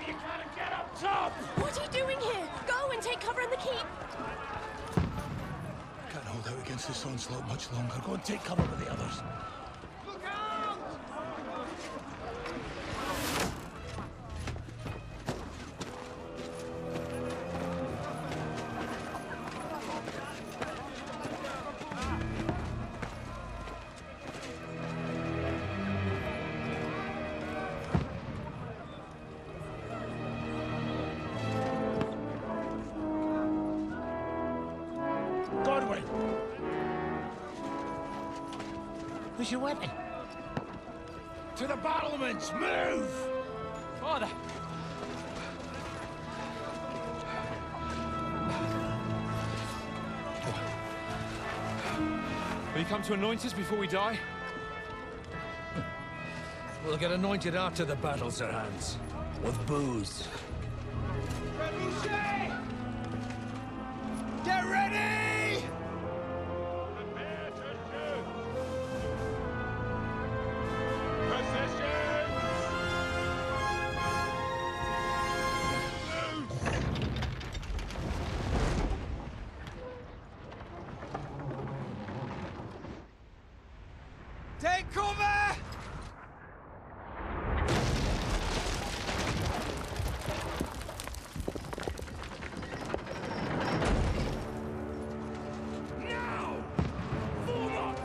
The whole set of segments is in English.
you gotta get up top! What are you doing here? Go and take cover in the keep! Can't hold out against this onslaught much longer. Go and take cover with the others. Look out! Godwin! Where's your weapon? To the battlements! Move! Father! Will you come to anoint us before we die? We'll get anointed after the battles are hands. With booze. Get ready! Take cover! Now! Form up!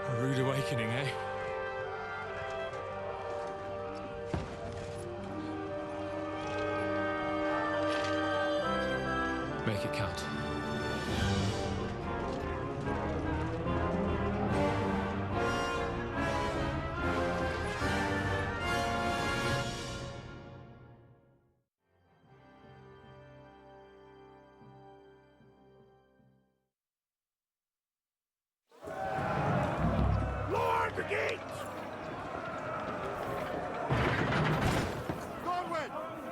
A rude awakening, eh? Make it count. Lower the gate! Godwin!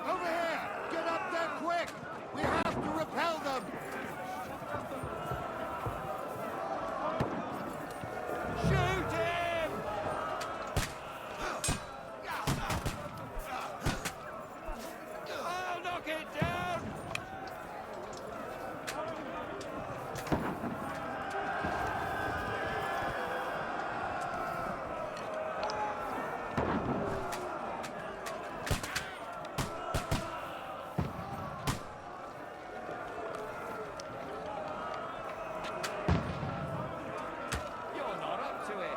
Over here! Get up there quick! We have to repel them! Shoot him! I'll knock it down! You're not up to it.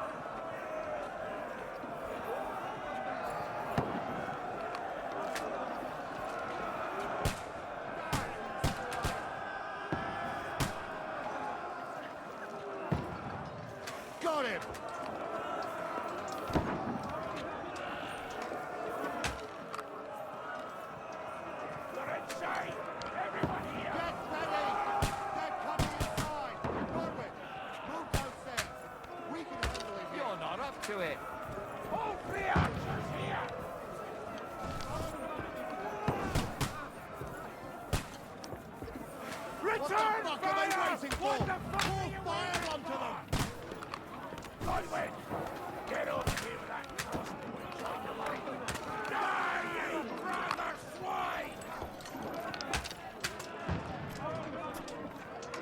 Got him! We're inside! Everyone here! Get ready! They're coming inside! Godwin! Move downstairs! We can handle it here! You're not up to it. All three archers here! What the Return fuck fire! are they waiting for? What the fuck Pour are you fire waiting onto for? them! Godwin! Get up here with that crossbow and join the line! Die, you brother swine!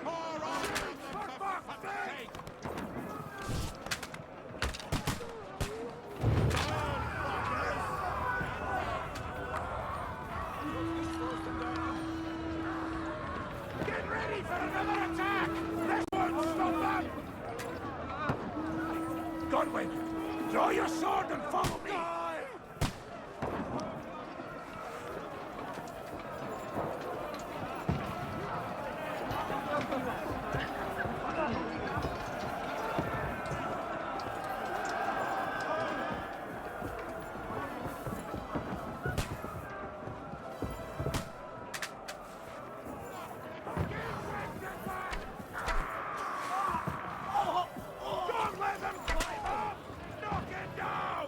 Pour on them, For fuck's sake! Get ready for another attack! This won't stop them! Godwin, draw your sword and follow me! Don't let them climb up! Knock it down!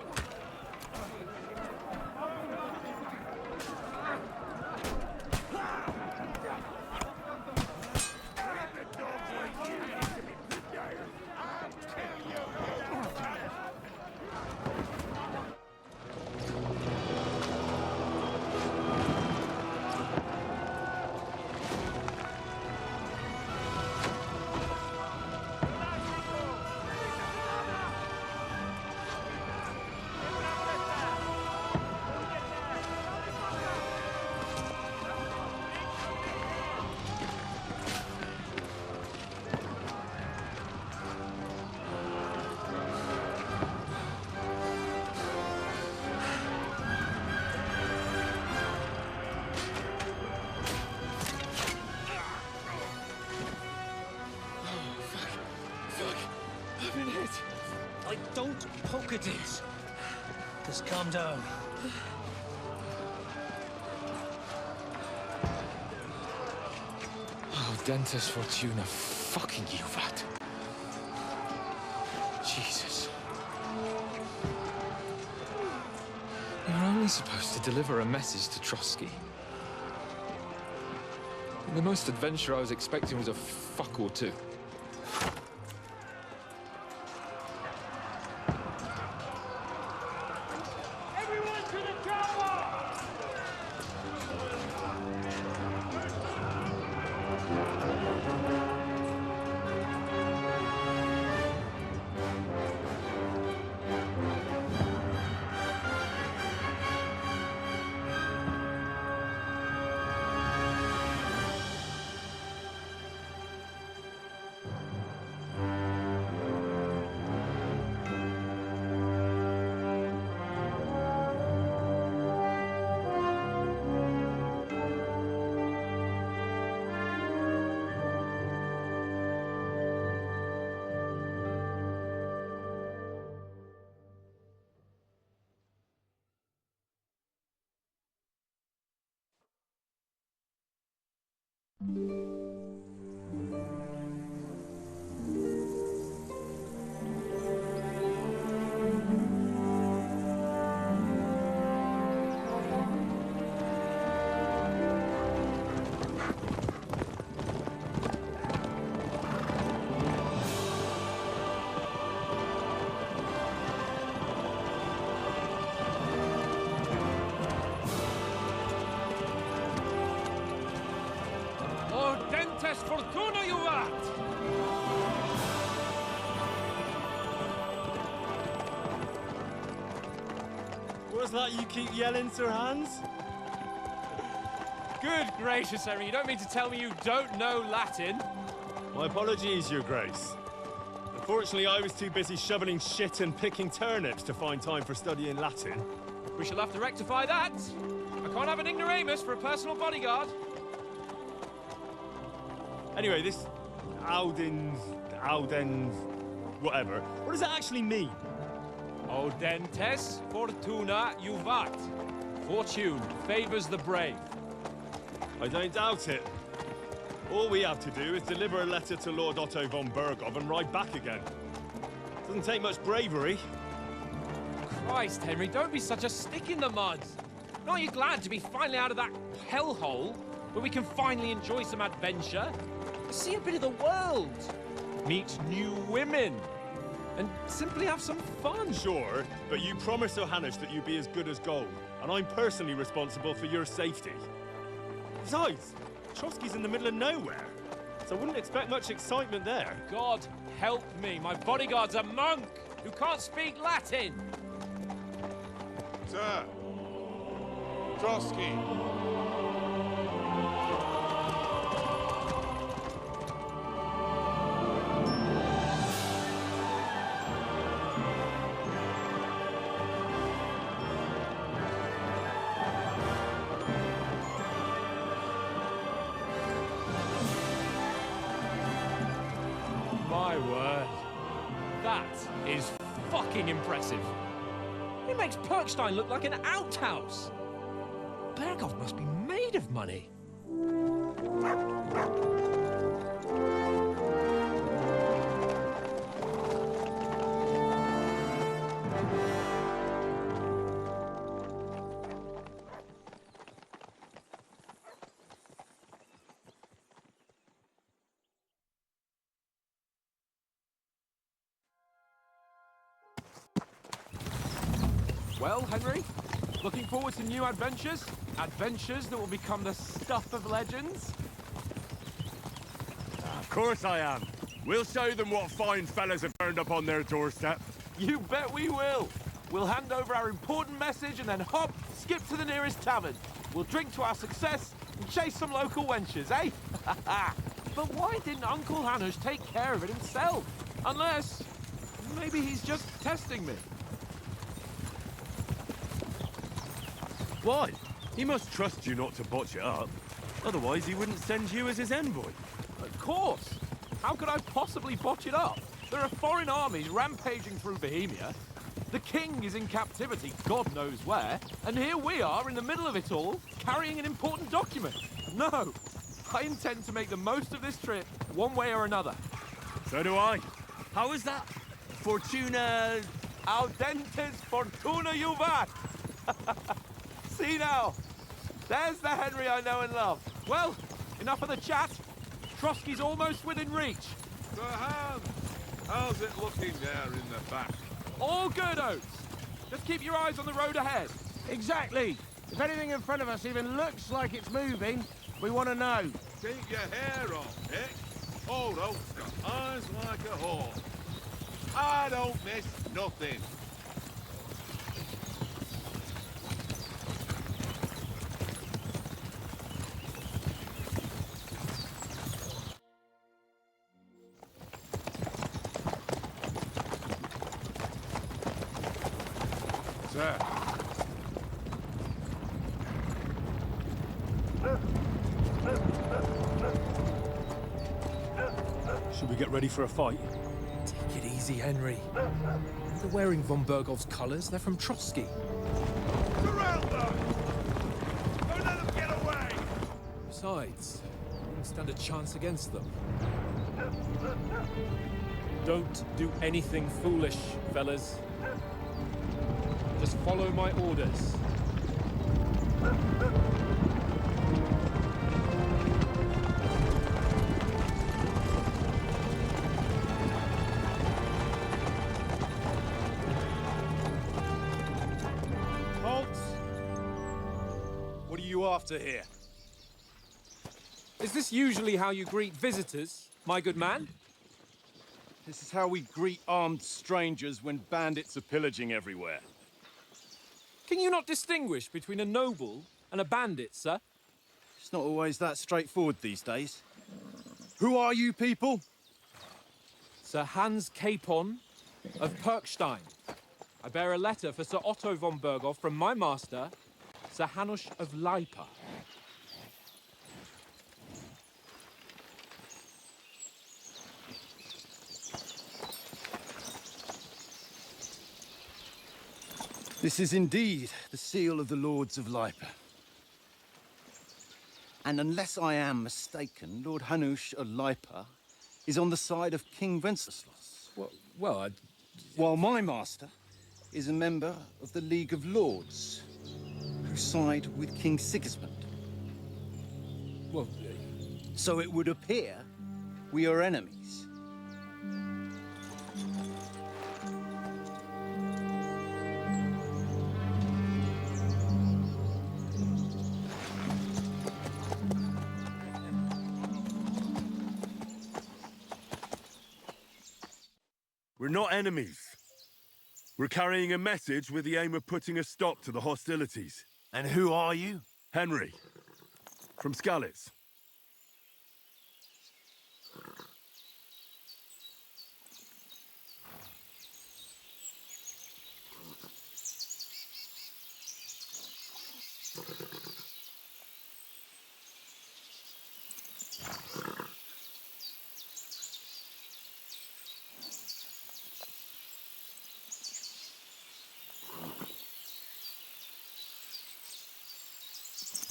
Socrates. Just calm down. Oh, Dentes Fortuna, fucking Juvat. Jesus. We were only supposed to deliver a message to Trotsky. The most adventure I was expecting was a fuck or two. Everyone to the tower! Dentes Fortuna, Juvat! What's that you keep yelling, Sir Hans? Good gracious, Henry, you don't mean to tell me you don't know Latin? My apologies, Your Grace. Unfortunately, I was too busy shoveling shit and picking turnips to find time for studying Latin. We shall have to rectify that. I can't have an ignoramus for a personal bodyguard. Anyway, this Audens, whatever. What does that actually mean? O Dentes Fortuna Juvat. Fortune favors the brave. I don't doubt it. All we have to do is deliver a letter to Lord Otto von Bergov and ride back again. Doesn't take much bravery. Christ, Henry, don't be such a stick in the mud. Aren't you glad to be finally out of that hellhole where we can finally enjoy some adventure? See a bit of the world, meet new women, and simply have some fun. Sure, but you promised Johannes that you'd be as good as gold, and I'm personally responsible for your safety. Besides, Trotsky's in the middle of nowhere, so I wouldn't expect much excitement there. God help me, my bodyguard's a monk who can't speak Latin. Sir! Trotsky! My word. That is fucking impressive. It makes Perkstein look like an outhouse. Bergov must be made of money. Well, Henry, looking forward to new adventures? Adventures that will become the stuff of legends? Of course I am. We'll show them what fine fellas have turned up on their doorstep. You bet we will. We'll hand over our important message and then hop, skip to the nearest tavern. We'll drink to our success and chase some local wenches, eh? But why didn't Uncle Hanush take care of it himself? Unless, maybe he's just testing me. Why? He must trust you not to botch it up. Otherwise, he wouldn't send you as his envoy. Of course. How could I possibly botch it up? There are foreign armies rampaging through Bohemia. The king is in captivity, God knows where, and here we are in the middle of it all, carrying an important document. No, I intend to make the most of this trip, one way or another. So do I. How is that? Fortuna... Audentes fortuna juvat! See now, there's the Henry I know and love. Well, enough of the chat. Trotsky's almost within reach. Sir Hans, how's it looking there in the back? All good, Oates. Just keep your eyes on the road ahead. Exactly. If anything in front of us even looks like it's moving, we want to know. Keep your hair on, eh? Old Oak's got eyes like a hawk. I don't miss nothing. Sir. Should we get ready for a fight? Take it easy, Henry. They're wearing von Bergov's colours. They're from Trotsky. Surround them! Don't let them get away! Besides, we wouldn't stand a chance against them. Don't do anything foolish, fellas. Just follow my orders. Halt! What are you after here? Is this usually how you greet visitors, my good man? This is how we greet armed strangers when bandits are pillaging everywhere. Can you not distinguish between a noble and a bandit, sir? It's not always that straightforward these days. Who are you people? Sir Hans Capon of Perkstein. I bear a letter for Sir Otto von Berghoff from my master, Sir Hanush of Lipa. This is indeed the seal of the Lords of Lipa. And unless I am mistaken, Lord Hanush of Lipa is on the side of King Wenceslas. Well, While my master is a member of the League of Lords, who side with King Sigismund. well, So it would appear we are enemies. We're not enemies. We're carrying a message with the aim of putting a stop to the hostilities. And who are you? Henry, from Skalitz.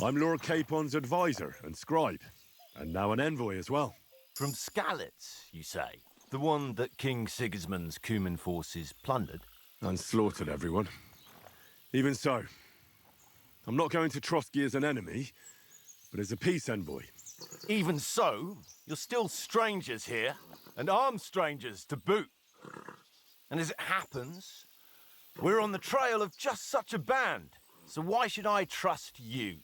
I'm Lord Capon's advisor and scribe, and now an envoy as well. From Skalitz, you say? The one that King Sigismund's Cuman forces plundered? And slaughtered everyone. Even so, I'm not going to Trotsky as an enemy, but as a peace envoy. Even so, you're still strangers here, and armed strangers to boot. And as it happens, we're on the trail of just such a band, so why should I trust you?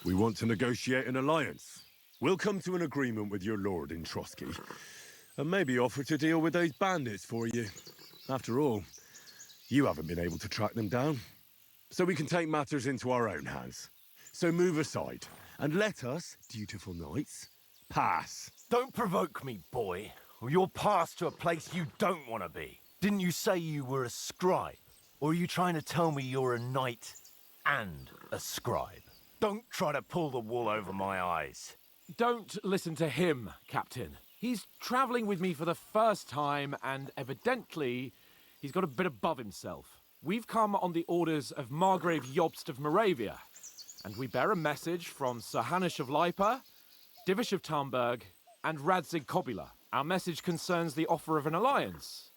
We want to negotiate an alliance. We'll come to an agreement with your lord in Trotsky, and maybe offer to deal with those bandits for you. After all, you haven't been able to track them down, so we can take matters into our own hands. So move aside, and let us, dutiful knights, pass. Don't provoke me, boy, or you'll pass to a place you don't want to be. Didn't you say you were a scribe? Or are you trying to tell me you're a knight and a scribe? Don't try to pull the wool over my eyes. Don't listen to him, Captain. He's travelling with me for the first time, and evidently, he's got a bit above himself. We've come on the orders of Margrave Jobst of Moravia, and we bear a message from Sir Hanush of Lipa, Divish of Tarnberg, and Radzig Kobula. Our message concerns the offer of an alliance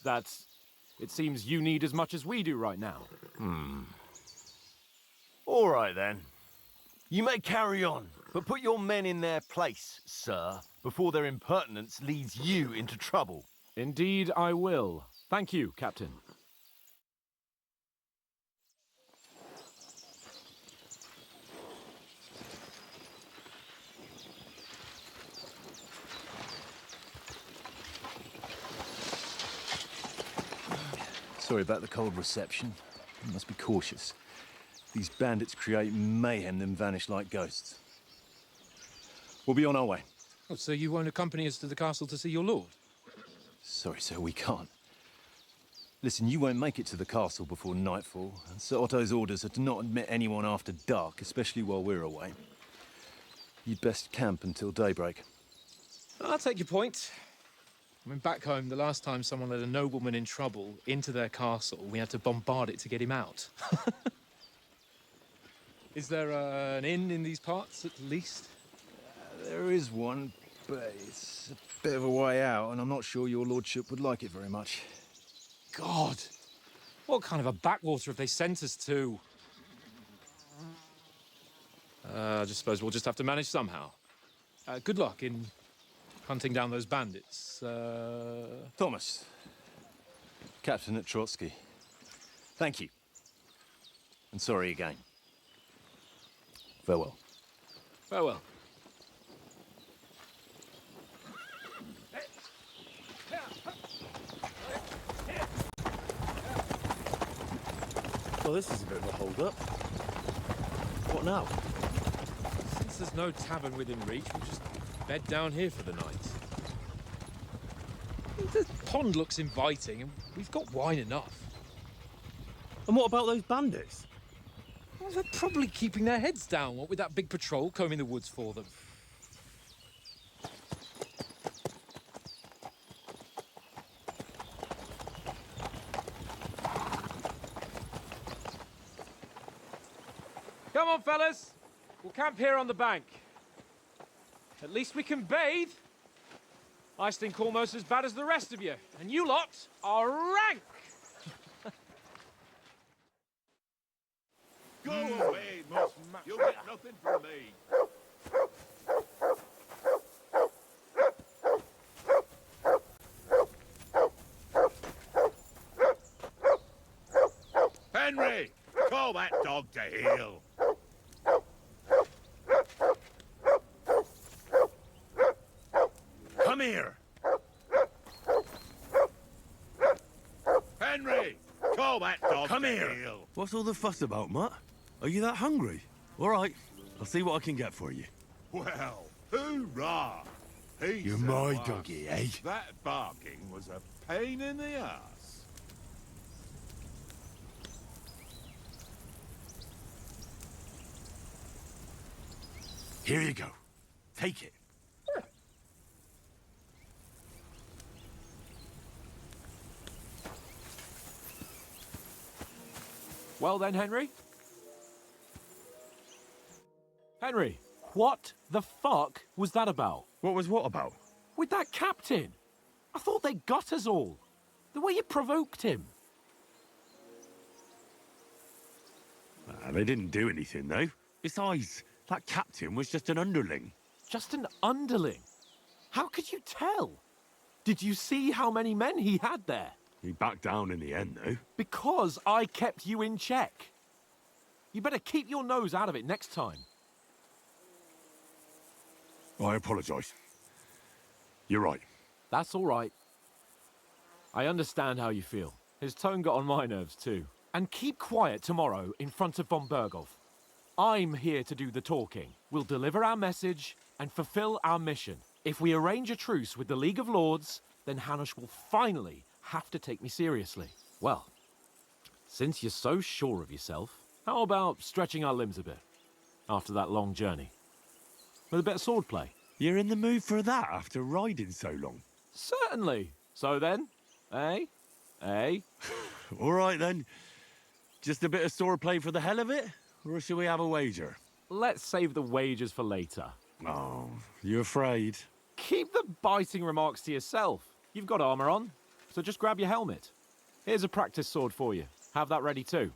that it seems you need as much as we do right now. All right, then. You may carry on, but put your men in their place, sir, before their impertinence leads you into trouble. Indeed, I will. Thank you, Captain. Sorry about the cold reception. You must be cautious. These bandits create mayhem, then vanish like ghosts. We'll be on our way. Oh, so you won't accompany us to the castle to see your lord? Sorry, sir, we can't. Listen, you won't make it to the castle before nightfall, and Sir Otto's orders are to not admit anyone after dark, especially while we're away. You'd best camp until daybreak. I'll take your point. I mean, back home, the last time someone let a nobleman in trouble into their castle, we had to bombard it to get him out. Is there an inn in these parts, at least? There is one, but it's a bit of a way out, and I'm not sure your lordship would like it very much. God! What kind of a backwater have they sent us to? I just suppose we'll just have to manage somehow. Good luck in hunting down those bandits. Thomas, Captain at Trotsky. Thank you. And sorry again. Farewell. Farewell. Well, this is a bit of a hold-up. What now? Since there's no tavern within reach, we'll just bed down here for the night. The pond looks inviting, and we've got wine enough. And what about those bandits? Well, they're probably keeping their heads down, what with that big patrol combing the woods for them. Come on, fellas. We'll camp here on the bank. At least we can bathe. I stink almost as bad as the rest of you, and you lot are rank. Go away, Moss. You'll get nothing from me. Henry, call that dog to heel. Come here. Henry, call that dog Come to here. heel. What's all the fuss about, Mutt? Are you that hungry? All right, I'll see what I can get for you. Well, hoorah! He's You're a my lass. doggy, eh? That barking was a pain in the ass. Here you go. Take it. Well then, Henry? Henry, what the fuck was that about? What was what about? With that captain? I thought they got us all. The way you provoked him. They didn't do anything, though. Besides, that captain was just an underling. Just an underling? How could you tell? Did you see how many men he had there? He backed down in the end, though. Because I kept you in check. You better keep your nose out of it next time. I apologise. You're right. That's all right. I understand how you feel. His tone got on my nerves too. And keep quiet tomorrow in front of von Berghoff. I'm here to do the talking. We'll deliver our message and fulfill our mission. If we arrange a truce with the League of Lords, then Hanush will finally have to take me seriously. Well, since you're so sure of yourself, how about stretching our limbs a bit after that long journey? With a bit of swordplay. You're in the mood for that after riding so long? Certainly. So then, eh? Eh? All right then. Just a bit of swordplay for the hell of it? Or shall we have a wager? Let's save the wagers for later. Oh, you afraid? Keep the biting remarks to yourself. You've got armor on, so just grab your helmet. Here's a practice sword for you. Have that ready too.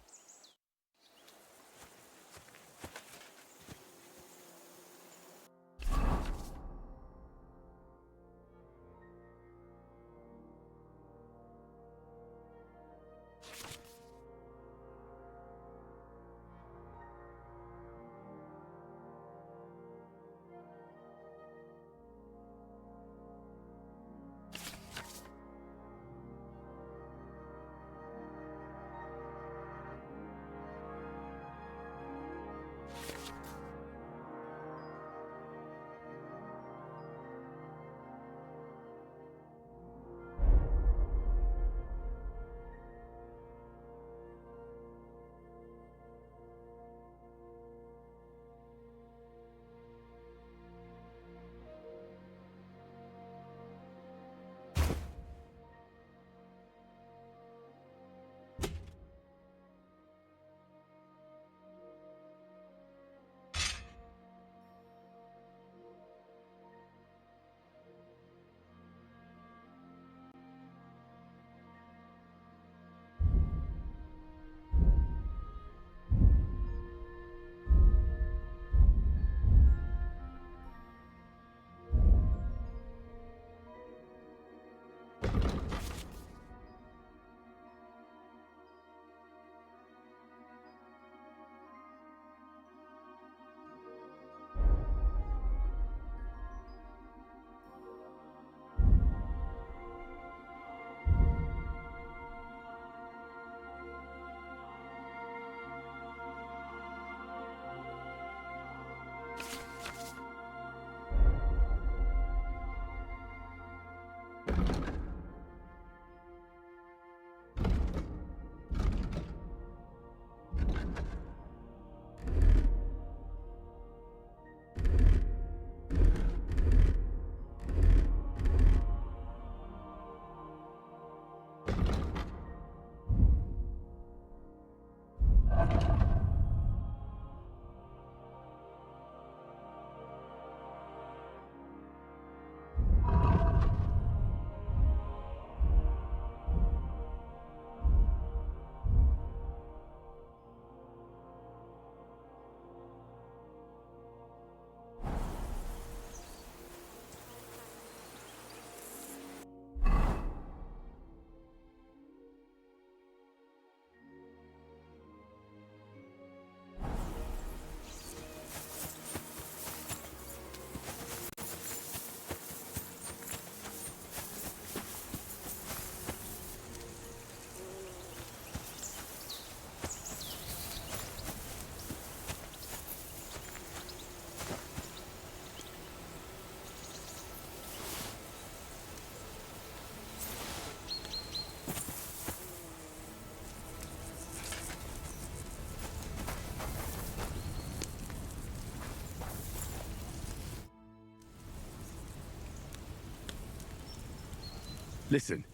Listen,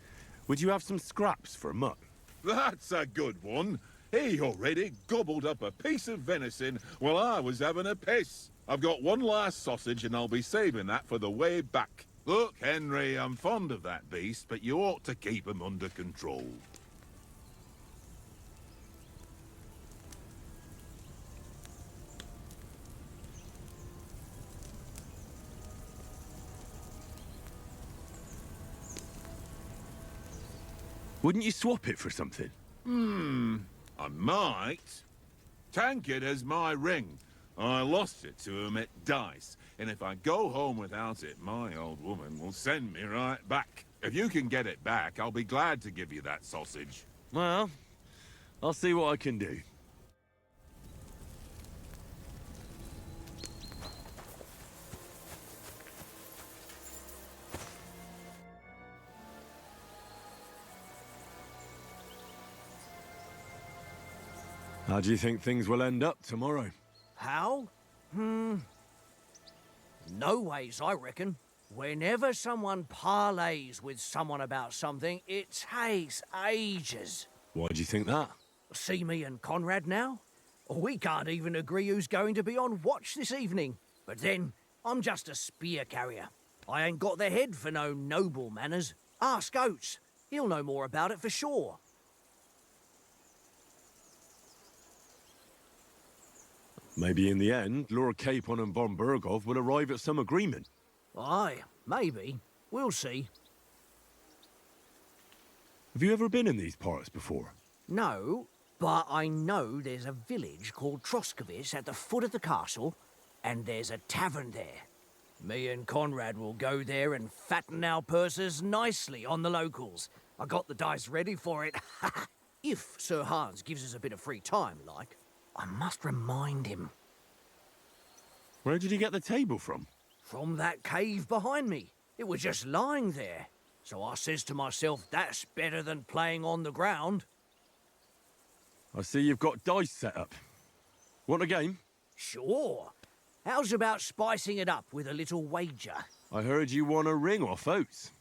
would you have some scraps for Mutt? That's a good one. He already gobbled up a piece of venison while I was having a piss. I've got one last sausage and I'll be saving that for the way back. Look, Henry, I'm fond of that beast, but you ought to keep him under control. Wouldn't you swap it for something? I might. Tankard has my ring. I lost it to him at dice, and if I go home without it, my old woman will send me right back. If you can get it back, I'll be glad to give you that sausage. Well, I'll see what I can do. How do you think things will end up tomorrow? How? No ways, I reckon. Whenever someone parleys with someone about something, it takes ages. Why do you think that? See me and Conrad now? We can't even agree who's going to be on watch this evening. But then, I'm just a spear carrier. I ain't got the head for no noble manners. Ask Oates. He'll know more about it for sure. Maybe in the end, Lord Capon and von Burgov will arrive at some agreement. Aye, maybe. We'll see. Have you ever been in these parts before? No, but I know there's a village called Troskovitz at the foot of the castle, and there's a tavern there. Me and Conrad will go there and fatten our purses nicely on the locals. I got the dice ready for it. If Sir Hans gives us a bit of free time, like. I must remind him. Where did you get the table from? From that cave behind me. It was just lying there. So I says to myself, that's better than playing on the ground. I see you've got dice set up. Want a game? Sure. How's about spicing it up with a little wager? I heard you won a ring off Oates.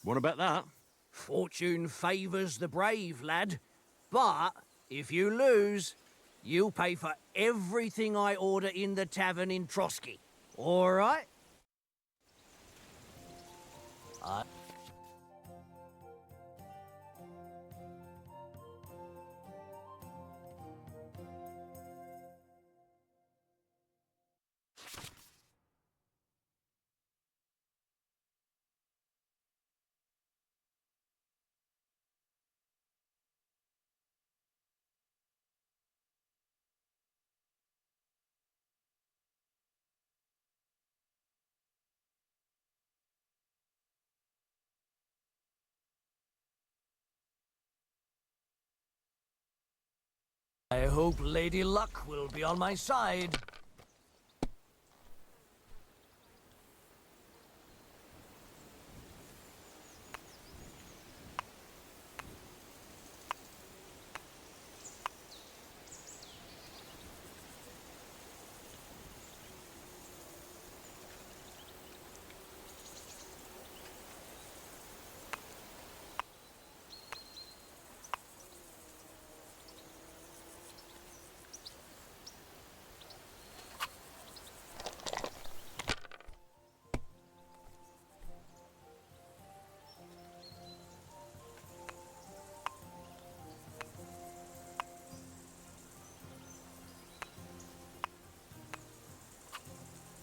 Want to bet that? Fortune favours the brave, lad. But if you lose, you'll pay for everything I order in the tavern in Trotsky. All right? I hope Lady Luck will be on my side.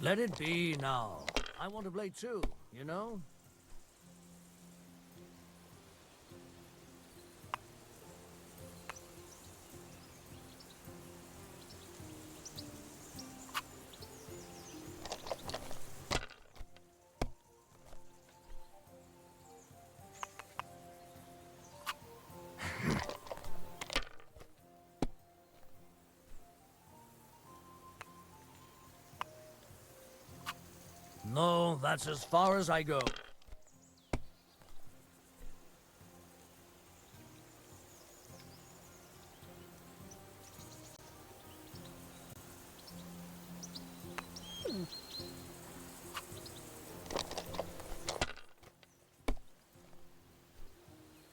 Let it be now. I want to play too, you know? No, that's as far as I go.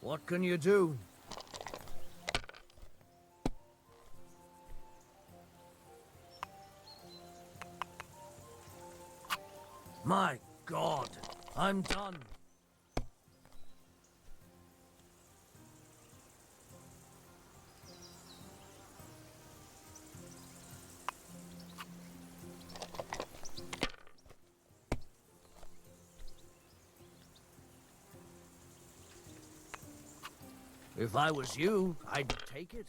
What can you do? My God, I'm done. If I was you, I'd take it.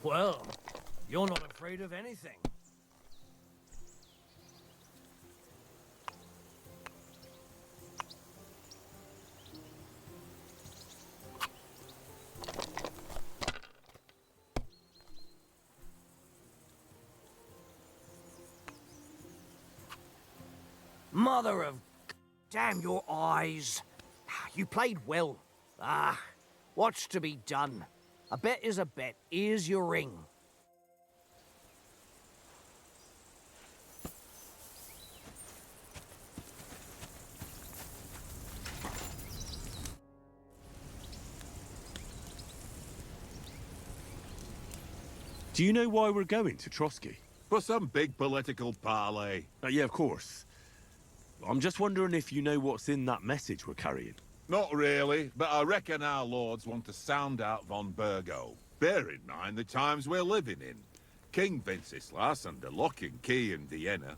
Well, you're not afraid of anything. Mother of... Damn your eyes. You played well. What's to be done? A bet is a bet. Here's your ring. Do you know why we're going to Trotsky? For some big political parley. Yeah, of course. I'm just wondering if you know what's in that message we're carrying. Not really, but I reckon our lords want to sound out von Burgo. Bear in mind the times we're living in. King Wenceslas under lock and key in Vienna,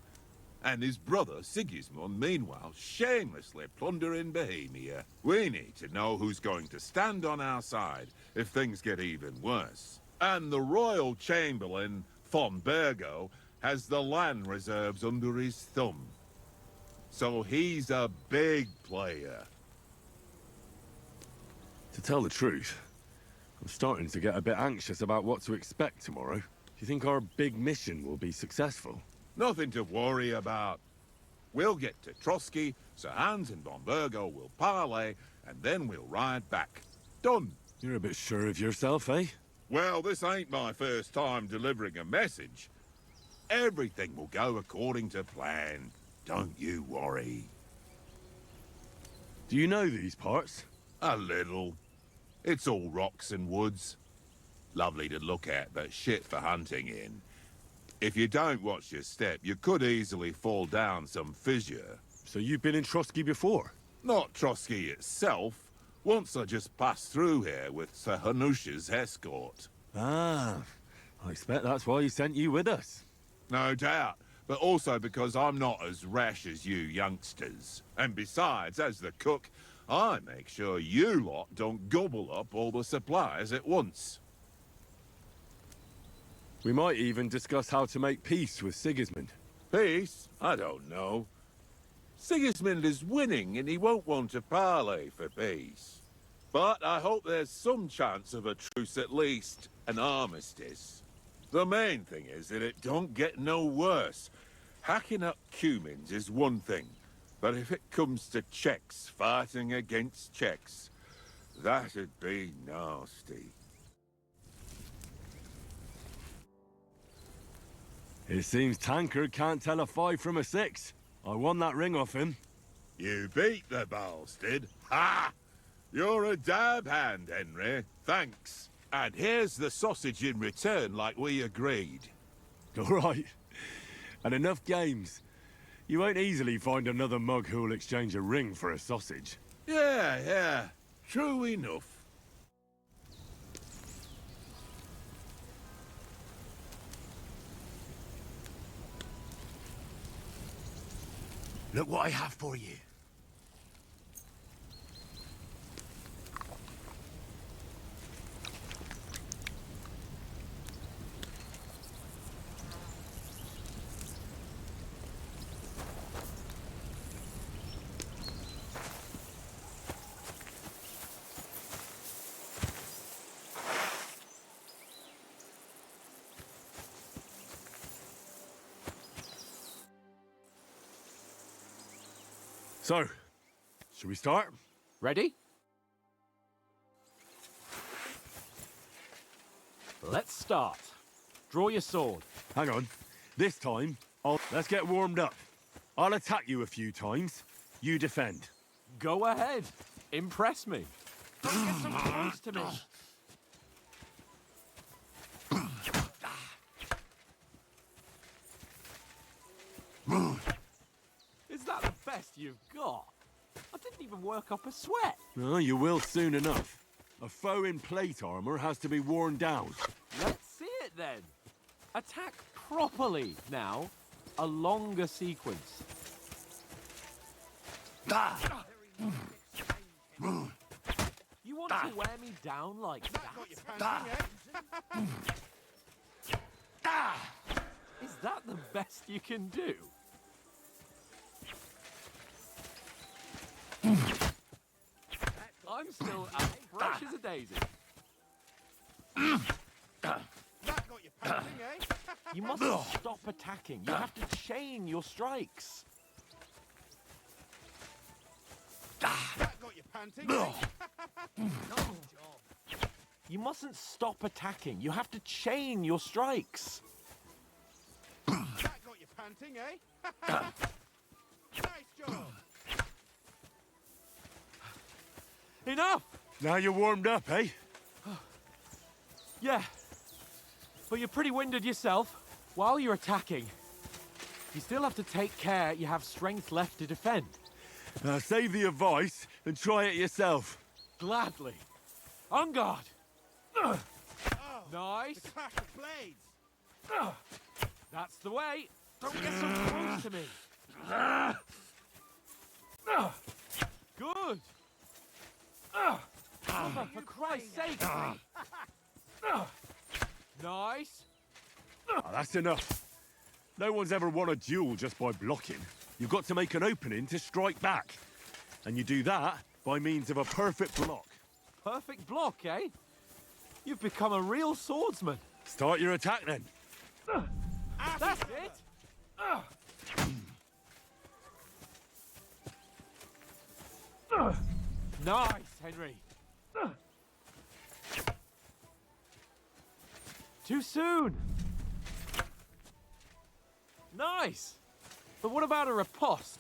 and his brother Sigismund, meanwhile, shamelessly plundering Bohemia. We need to know who's going to stand on our side if things get even worse. And the royal chamberlain, von Burgo, has the land reserves under his thumb. So he's a big player. To tell the truth, I'm starting to get a bit anxious about what to expect tomorrow. Do you think our big mission will be successful? Nothing to worry about. We'll get to Trotsky, Sir Hans and von Burgo will parley, and then we'll ride back. Done. You're a bit sure of yourself, eh? Well, this ain't my first time delivering a message. Everything will go according to plan. Don't you worry. Do you know these parts? A little. It's all rocks and woods. Lovely to look at, but shit for hunting in. If you don't watch your step, you could easily fall down some fissure. So you've been in Trotsky before? Not Trotsky itself. Once I just passed through here with Sir Hanusha's escort. Ah, I expect that's why he sent you with us. No doubt, but also because I'm not as rash as you youngsters. And besides, as the cook, I make sure you lot don't gobble up all the supplies at once. We might even discuss how to make peace with Sigismund. Peace? I don't know. Sigismund is winning and he won't want to parley for peace. But I hope there's some chance of a truce at least, an armistice. The main thing is that it don't get no worse. Hacking up Cumans is one thing, but if it comes to Czechs fighting against Czechs, that'd be nasty. It seems Tankard can't tell a 5 from a 6. I won that ring off him. You beat the bastard. Ha! You're a dab hand, Henry. Thanks. And here's the sausage in return, like we agreed. All right. And enough games. You won't easily find another mug who'll exchange a ring for a sausage. Yeah. True enough. Look what I have for you. So, should we start? Ready? Let's start. Draw your sword. Hang on. This time, let's get warmed up. I'll attack you a few times. You defend. Go ahead. Impress me. Don't get so close to me. Is that the best you've got? I didn't even work up a sweat. Oh, you will soon enough. A foe in plate armor has to be worn down. Let's see it then. Attack properly now. A longer sequence. You want to wear me down like that? Is that the best you can do? I'm still as fresh as a daisy. That got you panting, eh? You mustn't stop attacking. You have to chain your strikes. That got you panting, eh? You mustn't stop attacking. You have to chain your strikes. That got you panting, eh? Nice job. Enough! Now you're warmed up, eh? Yeah. But you're pretty winded yourself. While you're attacking, you still have to take care you have strength left to defend. Now save the advice and try it yourself. Gladly. On guard. Nice. The clash of blades. That's the way. Don't get so close to me. Good. Mother, for Christ's sake. Nice. That's enough. No one's ever won a duel just by blocking. You've got to make an opening to strike back. And you do that by means of a perfect block. Perfect block, eh? You've become a real swordsman. Start your attack then. That's it. Nice, Henry. Too soon. Nice. But what about a riposte?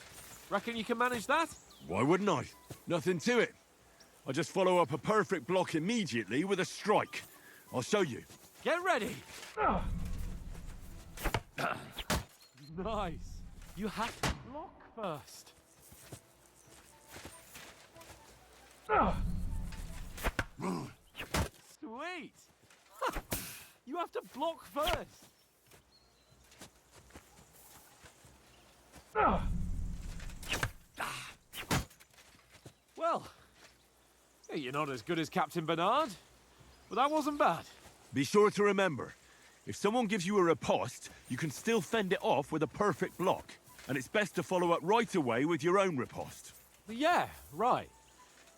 Reckon you can manage that? Why wouldn't I? Nothing to it. I just follow up a perfect block immediately with a strike. I'll show you. Get ready. Nice. You have to block first. Sweet. You have to block first. Well, you're not as good as Captain Bernard, but that wasn't bad. Be sure to remember, if someone gives you a riposte, you can still fend it off with a perfect block. And it's best to follow up right away with your own riposte. Yeah, right.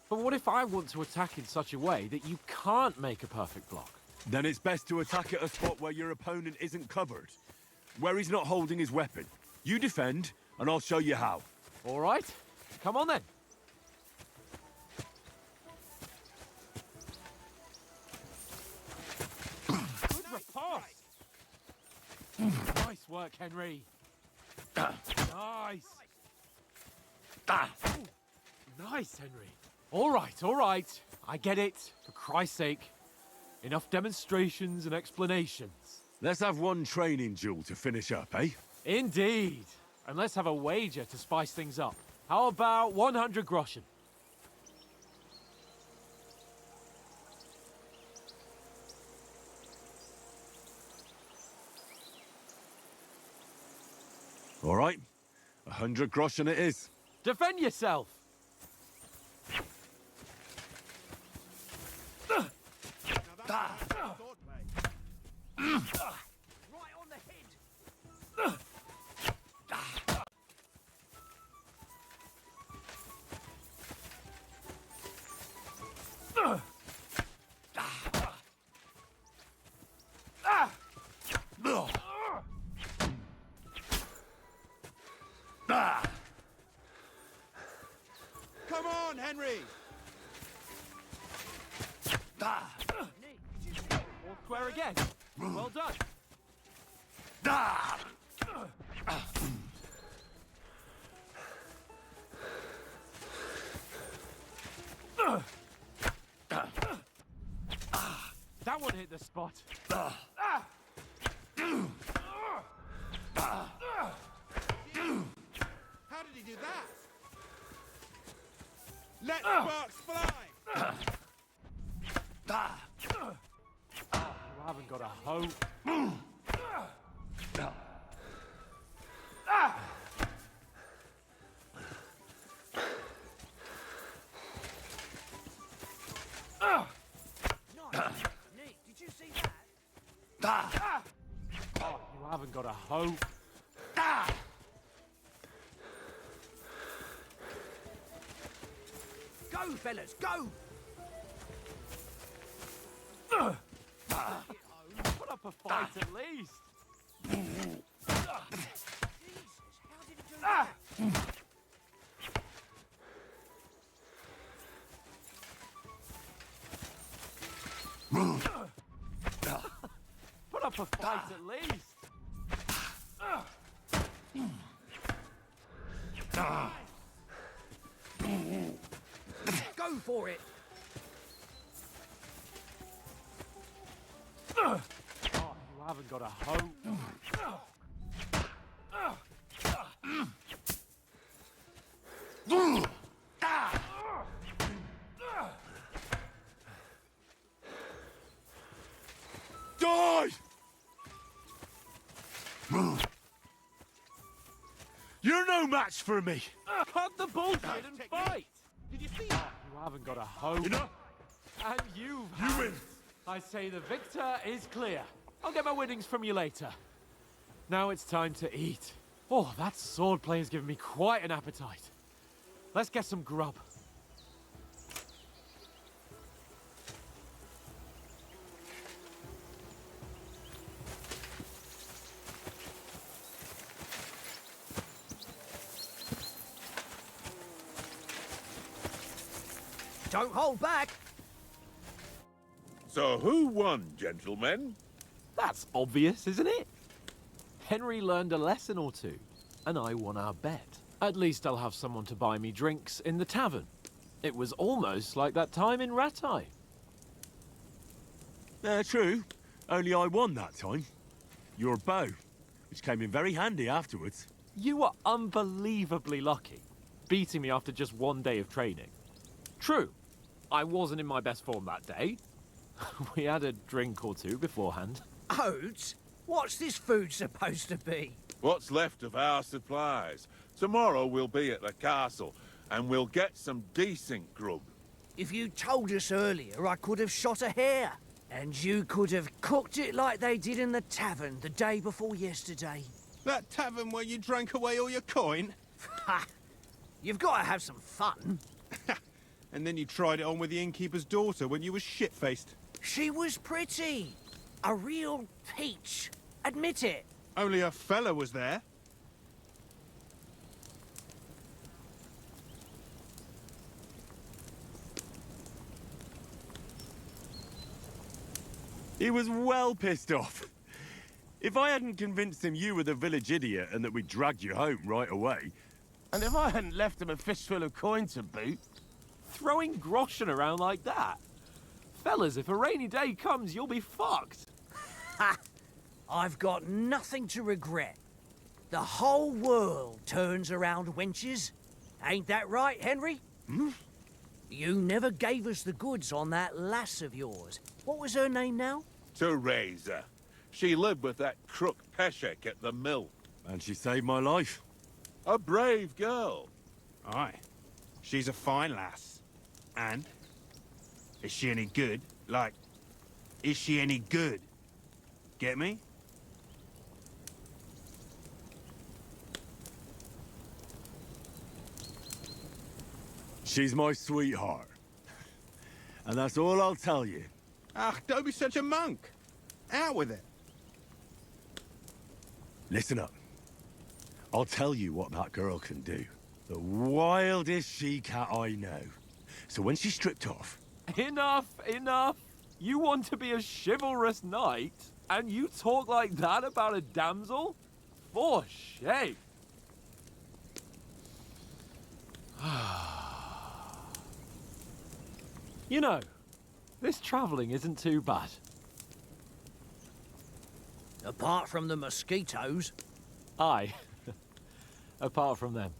But what if I want to attack in such a way that you can't make a perfect block? Then it's best to attack at a spot where your opponent isn't covered, where he's not holding his weapon. You defend, and I'll show you how. All right, come on then. Good riposte. Nice work, Henry. Nice. Ooh, nice, Henry. All right. I get it, for Christ's sake. Enough demonstrations and explanations. Let's have one training duel to finish up, eh? Indeed. And let's have a wager to spice things up. How about 100 groschen? All right. 100 groschen it is. Defend yourself! Right on the head. Come on, Henry. All square again. Well done. That one hit the spot. How did he do that? Let sparks fly. Nick, did you see that? Oh, you haven't got a hope. Go, fellas, go! Put up a fight at least. Jesus, how did he do that? Put up a fight at least. Go for it! Oh, you haven't got a hope. Die! You're no match for me. Cut the bullshit and fight. Did you see that? You haven't got a hope. You know? And you win. I say the victor is clear. I'll get my winnings from you later. Now it's time to eat. Oh, that swordplay has given me quite an appetite. Let's get some grub. Don't hold back! So who won, gentlemen? That's obvious, isn't it? Henry learned a lesson or two, and I won our bet. At least I'll have someone to buy me drinks in the tavern. It was almost like that time in Rattay. True. Only I won that time. Your bow, which came in very handy afterwards. You were unbelievably lucky, beating me after just one day of training. True, I wasn't in my best form that day. We had a drink or two beforehand. Oates? What's this food supposed to be? What's left of our supplies. Tomorrow we'll be at the castle, and we'll get some decent grub. If you told us earlier, I could have shot a hare. And you could have cooked it like they did in the tavern the day before yesterday. That tavern where you drank away all your coin? Ha! You've got to have some fun. And then you tried it on with the innkeeper's daughter when you were shit-faced. She was pretty. A real peach. Admit it. Only a fella was there. He was well pissed off. If I hadn't convinced him you were the village idiot and that we dragged you home right away... And if I hadn't left him a fistful of coin to boot... Throwing groschen around like that? Fellas, if a rainy day comes, you'll be fucked. Ha! I've got nothing to regret. The whole world turns around wenches. Ain't that right, Henry? Hmm? You never gave us the goods on that lass of yours. What was her name now? Teresa. She lived with that crook Peshek at the mill. And she saved my life. A brave girl. Aye. She's a fine lass. And? Is she any good? Like, is she any good? Get me? She's my sweetheart. And that's all I'll tell you. Ach, don't be such a monk. Out with it. Listen up. I'll tell you what that girl can do. The wildest she-cat I know. So when she's stripped off... Enough, enough. You want to be a chivalrous knight, and you talk like that about a damsel? For shame. You know, this travelling isn't too bad. Apart from the mosquitoes. Aye. Apart from them.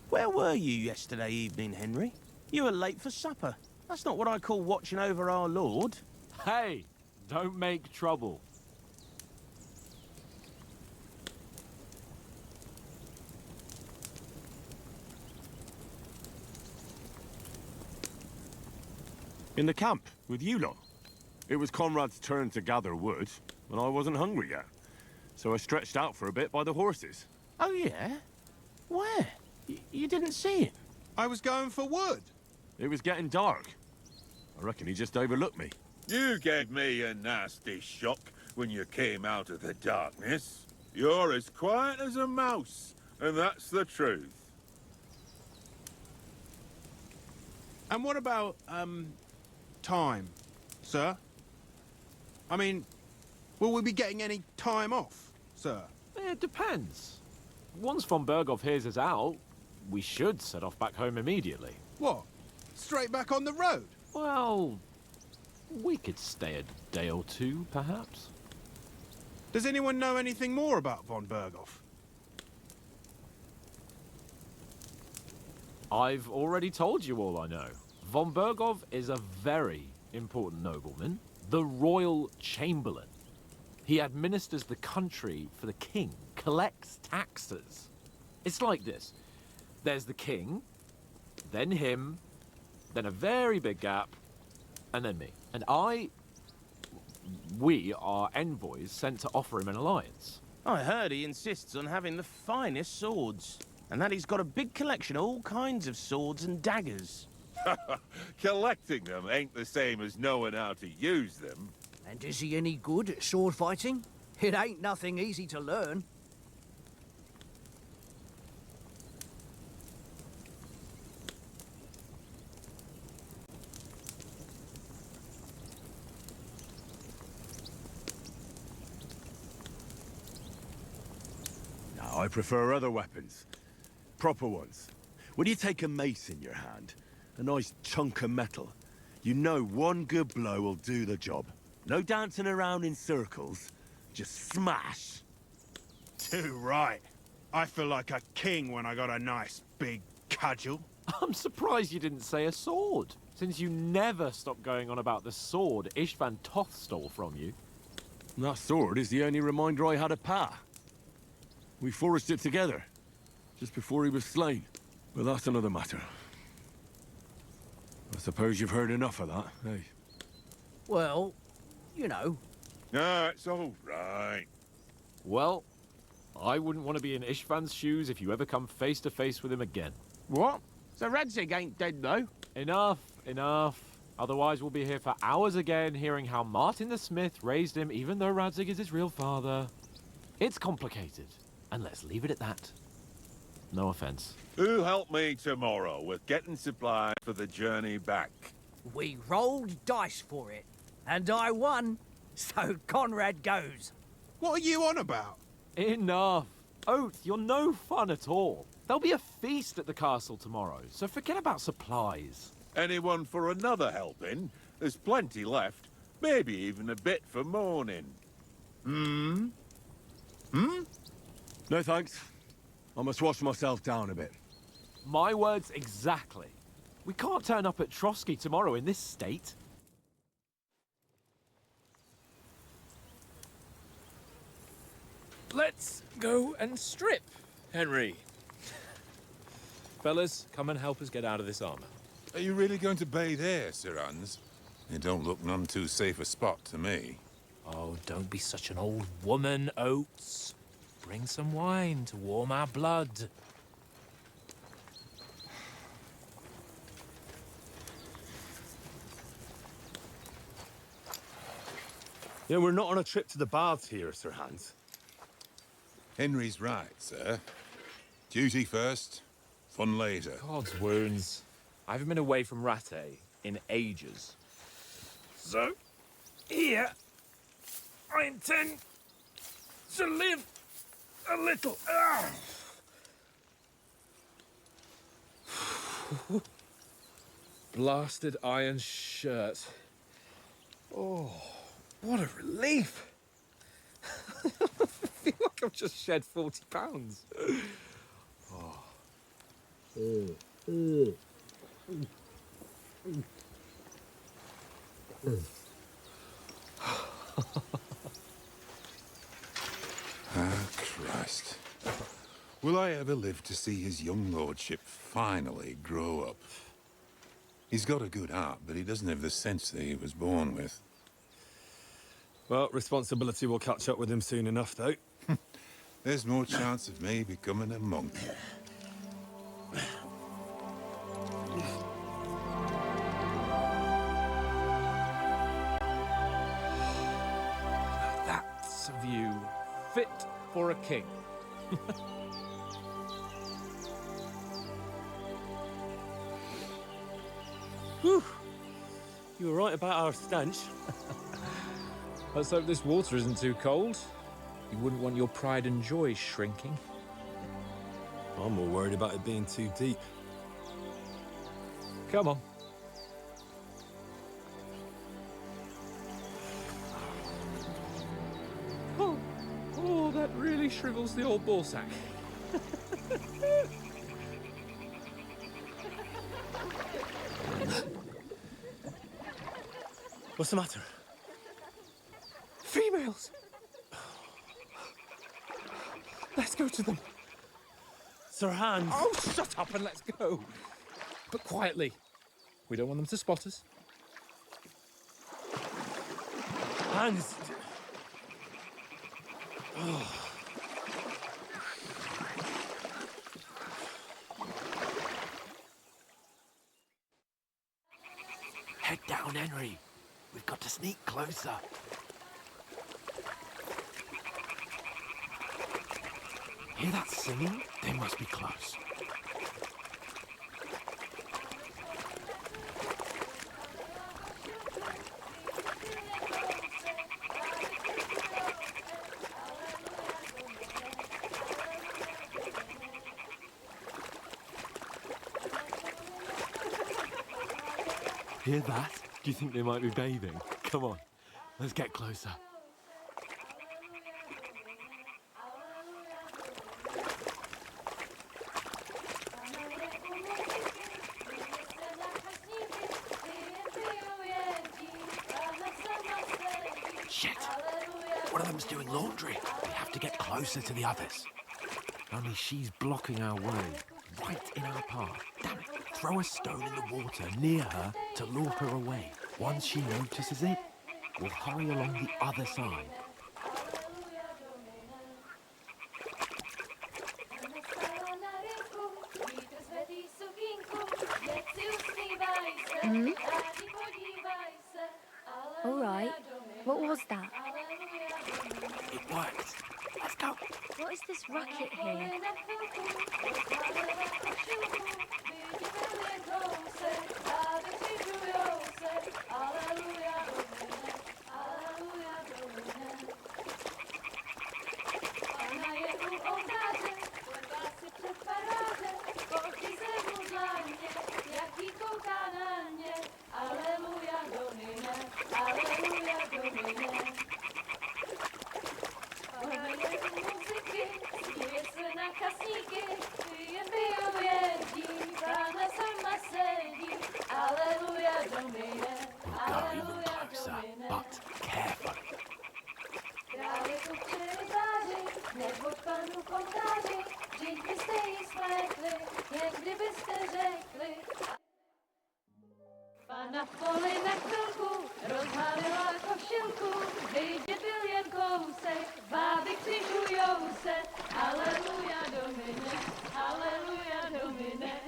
Where were you yesterday evening, Henry? You were late for supper. That's not what I call watching over our lord. Hey, don't make trouble. In the camp, with you lot. It was Conrad's turn to gather wood, and I wasn't hungry yet. So I stretched out for a bit by the horses. Oh, yeah? Where? You didn't see him? I was going for wood. It was getting dark. I reckon he just overlooked me. You gave me a nasty shock when you came out of the darkness. You're as quiet as a mouse, and that's the truth. And what about, time, sir? I mean, will we be getting any time off, sir? It depends. Once von Berghoff hears us out, we should set off back home immediately. What? Straight back on the road? Well, we could stay a day or two, perhaps. Does anyone know anything more about von Berghoff? I've already told you all I know. Von Berghoff is a very important nobleman, the royal chamberlain. He administers the country for the king, collects taxes. It's like this. There's the king, then him, then a very big gap, and then me. And we are envoys sent to offer him an alliance. I heard he insists on having the finest swords, and that he's got a big collection of all kinds of swords and daggers. Collecting them ain't the same as knowing how to use them. And is he any good at sword fighting? It ain't nothing easy to learn. No, I prefer other weapons. Proper ones. When you take a mace in your hand, a nice chunk of metal, you know one good blow will do the job. No dancing around in circles, just smash. Too right. I feel like a king when I got a nice big cudgel. I'm surprised you didn't say a sword, since you never stop going on about the sword Ishvan Toth stole from you. That sword is the only reminder I had of Pa. We forged it together, just before he was slain. But that's another matter. I suppose you've heard enough of that, eh? Well, you know. No, it's all right. Well, I wouldn't want to be in Ishvan's shoes if you ever come face to face with him again. What? So Radzig ain't dead, though? Enough, enough. Otherwise we'll be here for hours again hearing how Martin the Smith raised him even though Radzig is his real father. It's complicated, and let's leave it at that. No offense. Who'll help me tomorrow with getting supplies for the journey back? We rolled dice for it, and I won, so Conrad goes. What are you on about? Enough. Oath, you're no fun at all. There'll be a feast at the castle tomorrow, so forget about supplies. Anyone for another helping? There's plenty left. Maybe even a bit for morning. No thanks. I must wash myself down a bit. My words exactly. We can't turn up at Trotsky tomorrow in this state. Let's go and strip, Henry. Fellas, come and help us get out of this armor. Are you really going to bathe here, Sir Hans? It don't look none too safe a spot to me. Oh, don't be such an old woman, Oates. Bring some wine to warm our blood. Yeah, we're not on a trip to the baths here, Sir Hans. Henry's right, sir. Duty first, fun later. God's wounds. I haven't been away from Rattay in ages. So, here, I intend to live a little. Blasted iron shirt. Oh, what a relief. I feel like I've just shed 40 pounds. Christ. Will I ever live to see his young lordship finally grow up? He's got a good heart, but he doesn't have the sense that he was born with. Well, responsibility will catch up with him soon enough, though. There's more chance of me becoming a monk. That's a view fit for a king. Whew. You were right about our stench. Let's hope this water isn't too cold. You wouldn't want your pride and joy shrinking. I'm more worried about it being too deep. Come on. Oh, that really shrivels the old ball sack. What's the matter? Females! Let's go to them. Sir Hans! Oh, shut up and let's go. But quietly. We don't want them to spot us. Hans! Oh. Head down, Henry. We've got to sneak closer. Hear that singing? They must be close. Hear that? Do you think they might be bathing? Come on, let's get closer. Shit! One of them's doing laundry. We have to get closer to the others. Only she's blocking our way, right in our path. Damn it! Throw a stone in the water near her to lure her away. Once she notices it, we'll hurry along the other side. Hmm? All right. What was that? It worked. Let's go. What is this racket here? Go even closer, but careful. Pana v poli na chvilku rozhalila košilku, vidět byl jen kousek, báby křižujou se, aleluja Domine, aleluja Domine.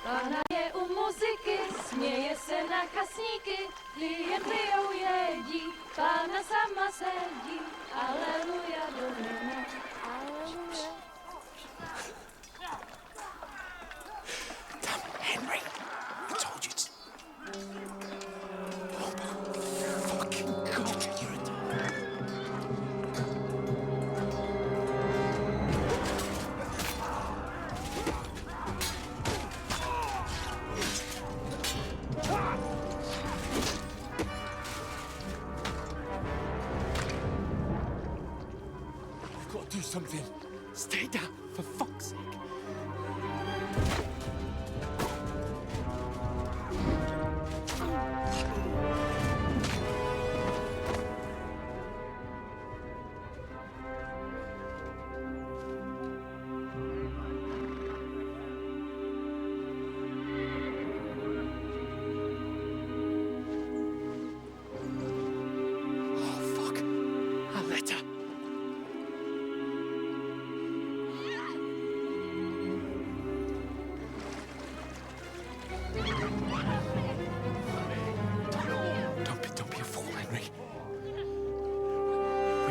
Pana je u muziky, směje se na kasníky, ty jen pijou jedí, Pána sama sedí, aleluja Domine, aleluja. Henry, I told you to... Oh, fucking God, you're a...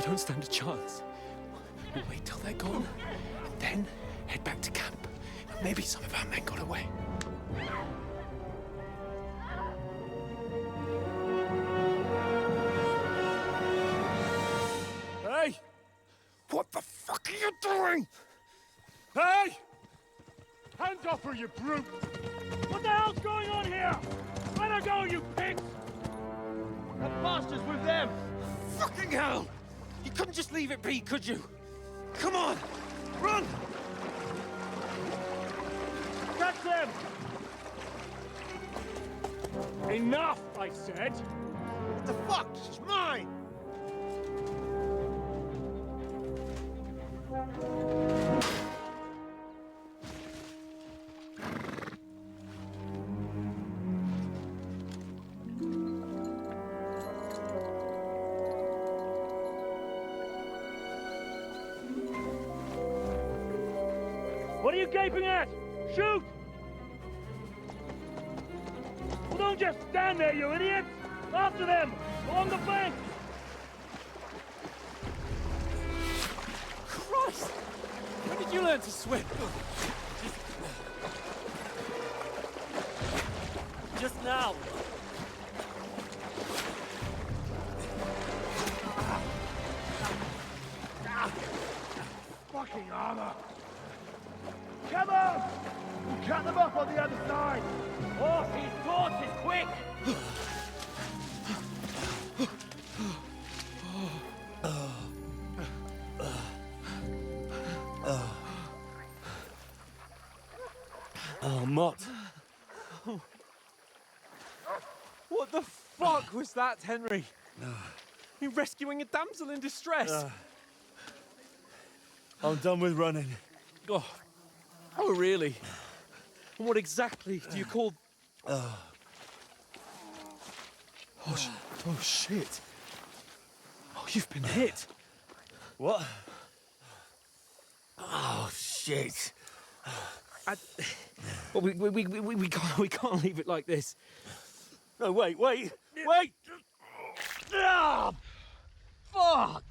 We don't stand a chance. We'll wait till they're gone, and then head back to camp. Maybe some of our men got away. Hey! What the fuck are you doing? Hey! Hands off her, you brute! What the hell's going on here? Let her go, you pigs! That bastard's with them! Fucking hell! You couldn't just leave it be, could you? Come on! Run! Catch them! Enough, I said! What the fuck? She's mine! What are you gaping at? Shoot! Well, don't just stand there, you idiots! After them! Along the flank! Christ! When did you learn to swim? Just now! Fucking armor! Come on! We'll cut them off on the other side! Off his horses, quick! Oh, Mott. What the fuck was that, Henry? You rescuing a damsel in distress? I'm done with running. Oh, really? And what exactly do you call... Oh, shit. Oh, you've been hit. What? Oh, shit. Well, we can't leave it like this. No, wait! Ah! Fuck!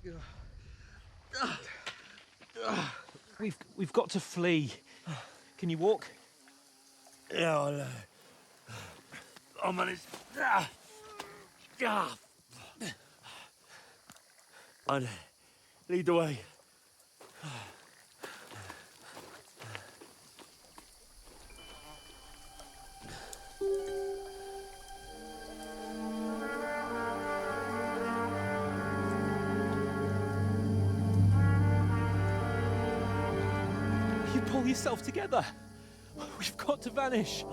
We've got to flee. Can you walk? Yeah, I'll manage. I'd lead the way. You pull yourself together. We've got to vanish.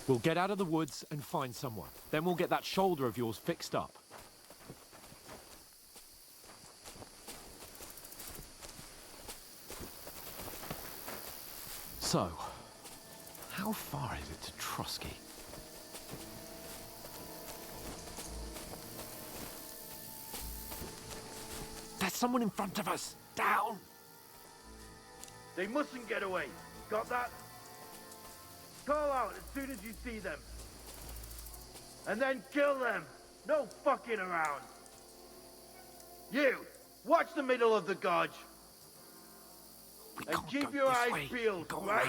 We'll get out of the woods and find someone. Then we'll get that shoulder of yours fixed up. So, how far is it to Trotsky? There's someone in front of us! Down! They mustn't get away. Got that? Call out as soon as you see them. And then kill them. No fucking around. You, watch the middle of the gorge. And keep your eyes peeled, right?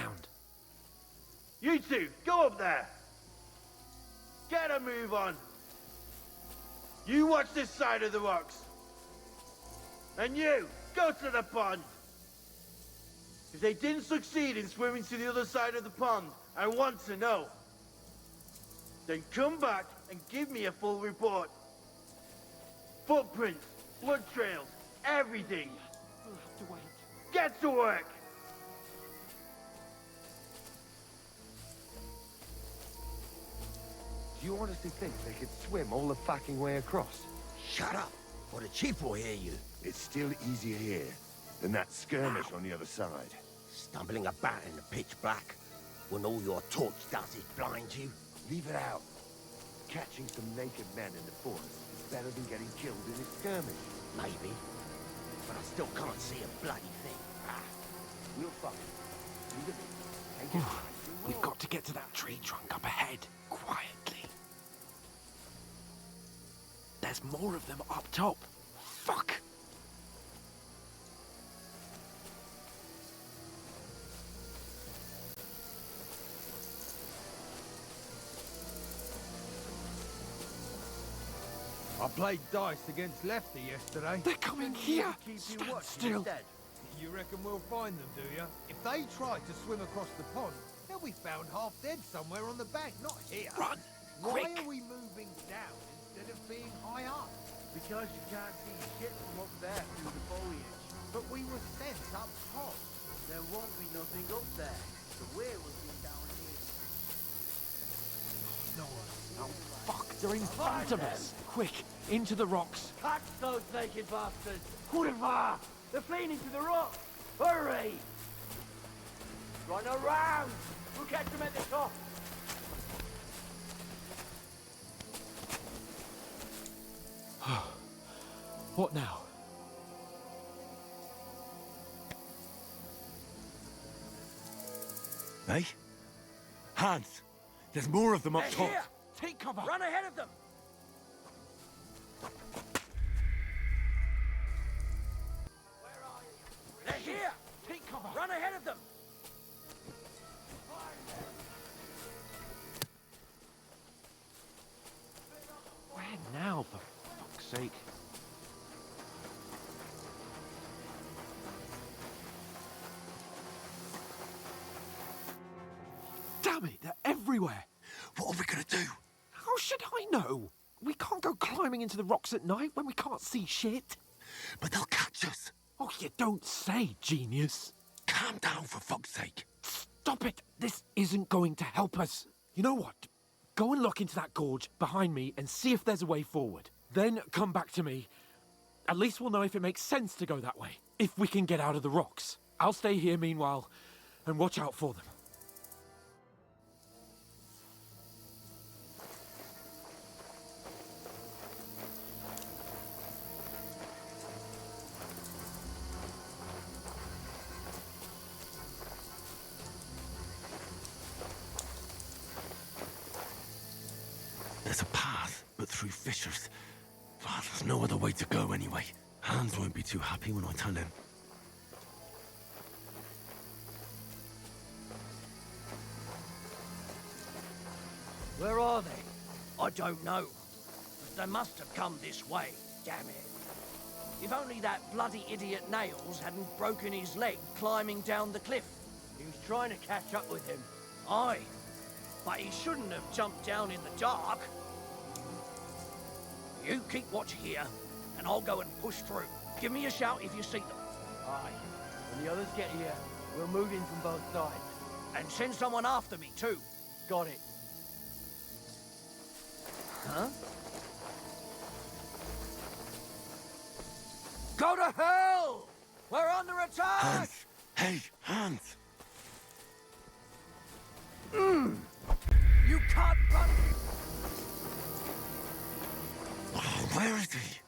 You two, go up there. Get a move on. You watch this side of the rocks. And you, go to the pond. If they didn't succeed in swimming to the other side of the pond, I want to know. Then come back and give me a full report. Footprints, blood trails, everything. We'll have to wait. Get to work! Do you honestly think they could swim all the fucking way across? Shut up, or the chief will hear you. It's still easier here than that skirmish on the other side. Stumbling about in the pitch black, when all your torch does is blind you. Leave it out. Catching some naked men in the forest is better than getting killed in a skirmish. Maybe. But I still can't see a bloody thing. We'll find it. Leave it. Take it. We've got to get to that tree trunk up ahead, quietly. There's more of them up top. Fuck! I played dice against Lefty yesterday. They're coming here! Keep you watching still. instead. You reckon we'll find them, do you? If they try to swim across the pond, they'll be found half dead somewhere on the bank, not here. Run! Why Quick! are we moving down instead of being high up? Because you can't see shit from up there through the foliage. But we were sent up top. There won't be nothing up there. So where will be down here? No, fuck! They're in front of us! Quick, into the rocks! Catch those naked bastards! Hurrah! They're fleeing into the rock! Hurry! Run around! We'll catch them at the top! What now? Hey? Hans! There's more of them up They're top! here! Take cover! Run ahead of them! They're here! Take cover! Run ahead of them! Where now, for fuck's sake? Damn it, they're everywhere! What are we gonna do? How should I know? We can't go climbing into the rocks at night when we can't see shit. But they'll catch us! Oh, you don't say, genius. Calm down, for fuck's sake! Stop it! This isn't going to help us. You know what? Go and look into that gorge behind me and see if there's a way forward. Then come back to me. At least we'll know if it makes sense to go that way. If we can get out of the rocks. I'll stay here meanwhile and watch out for them. There's a path, but through fissures. Well, there's no other way to go anyway. Hans won't be too happy when I tell him. Where are they? I don't know. But they must have come this way, damn it. If only that bloody idiot Nails hadn't broken his leg climbing down the cliff. He was trying to catch up with him. Aye, but he shouldn't have jumped down in the dark. You keep watch here, and I'll go and push through. Give me a shout if you see them. Aye. When the others get here, we'll move in from both sides. And send someone after me, too. Got it. Huh? Go to hell! We're under attack! Hans! Hey, Hans! You can't run! Where is he?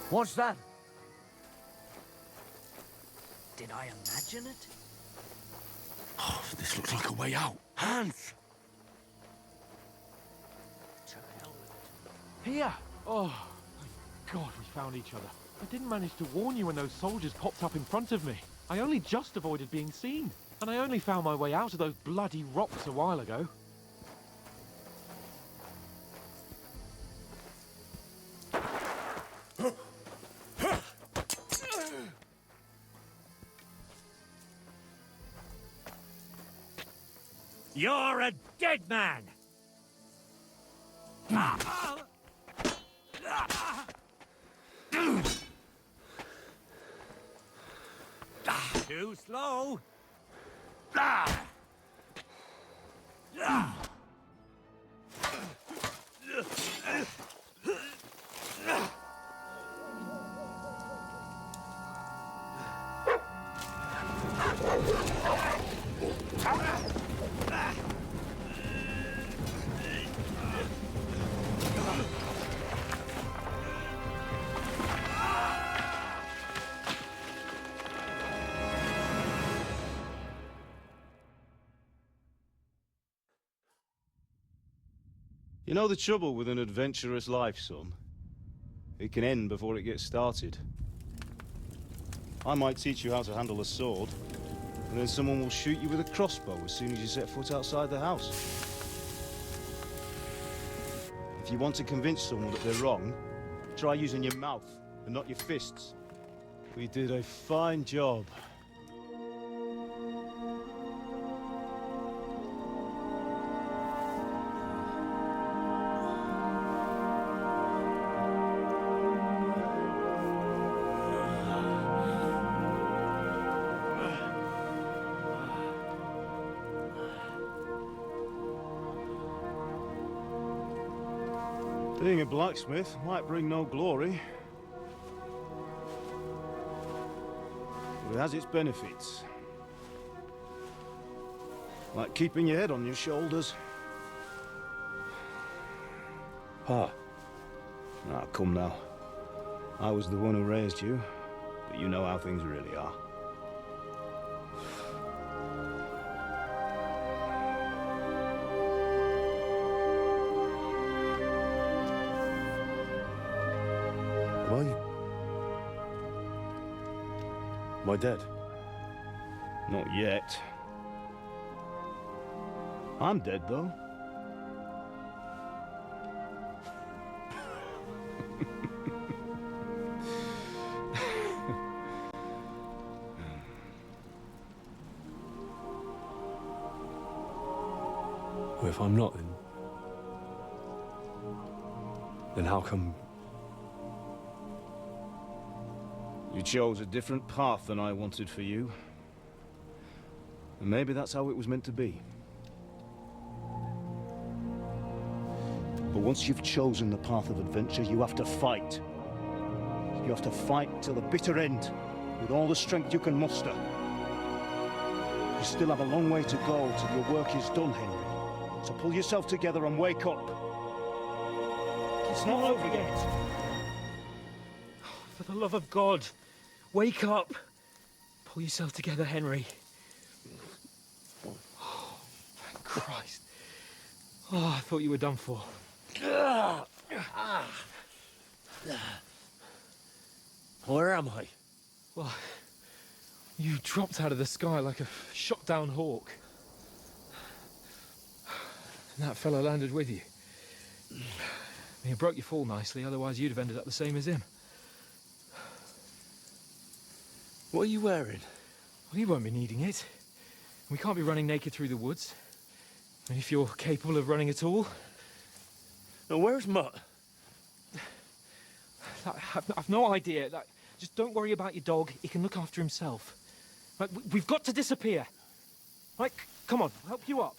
What's that? Did I imagine it? Oh, this looks like a way out. Hans! To hell with Here! Oh, thank God we found each other. I didn't manage to warn you when those soldiers popped up in front of me. I only just avoided being seen. And I only found my way out of those bloody rocks a while ago. You're a dead man! Too slow! You know the trouble with an adventurous life, son? It can end before it gets started. I might teach you how to handle a sword, and then someone will shoot you with a crossbow as soon as you set foot outside the house. If you want to convince someone that they're wrong, try using your mouth and not your fists. We did a fine job. Being a blacksmith might bring no glory, but it has its benefits. Like keeping your head on your shoulders. Pa. Ah, come now. I was the one who raised you, but you know how things really are. Am I dead? Not yet. I'm dead, though. Well, if I'm not, then how come... You chose a different path than I wanted for you. And maybe that's how it was meant to be. But once you've chosen the path of adventure, you have to fight. You have to fight till the bitter end, with all the strength you can muster. You still have a long way to go till your work is done, Henry. So pull yourself together and wake up. It's not over yet. For the love of God, wake up. Pull yourself together, Henry. Oh, thank Christ. Oh, I thought you were done for. Where am I? Well, you dropped out of the sky like a shot-down hawk. And that fella landed with you. You broke your fall nicely, otherwise you'd have ended up the same as him. What are you wearing? Well, you won't be needing it. We can't be running naked through the woods. And if you're capable of running at all. Now, where's Mutt? I've no idea. Just don't worry about your dog. He can look after himself. We've got to disappear. Right, come on, I'll help you up.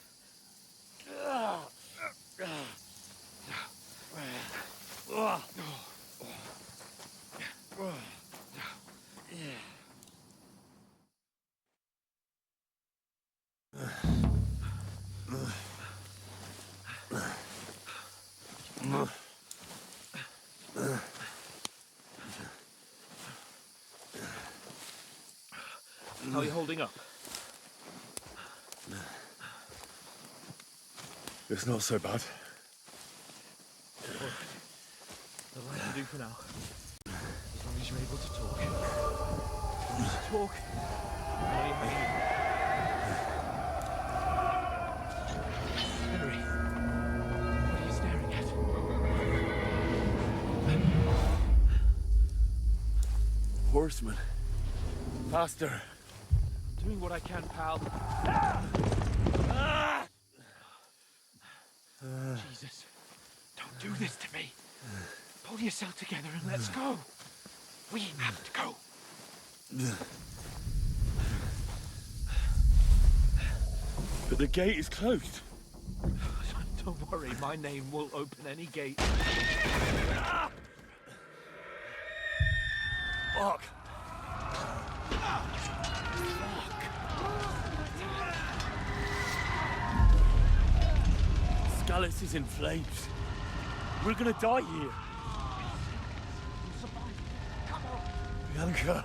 How are you holding up? It's not so bad. That'll have to do for now. As long as you're able to talk. Talk. Henry, what are you staring at? Horseman. Faster. I'm doing what I can, pal. Jesus, don't do this to me. Pull yourself together and let's go. We have to go. But the gate is closed. Don't worry, my name will open any gate. Fuck. Scallis is in flames. We're gonna die here. Bianca.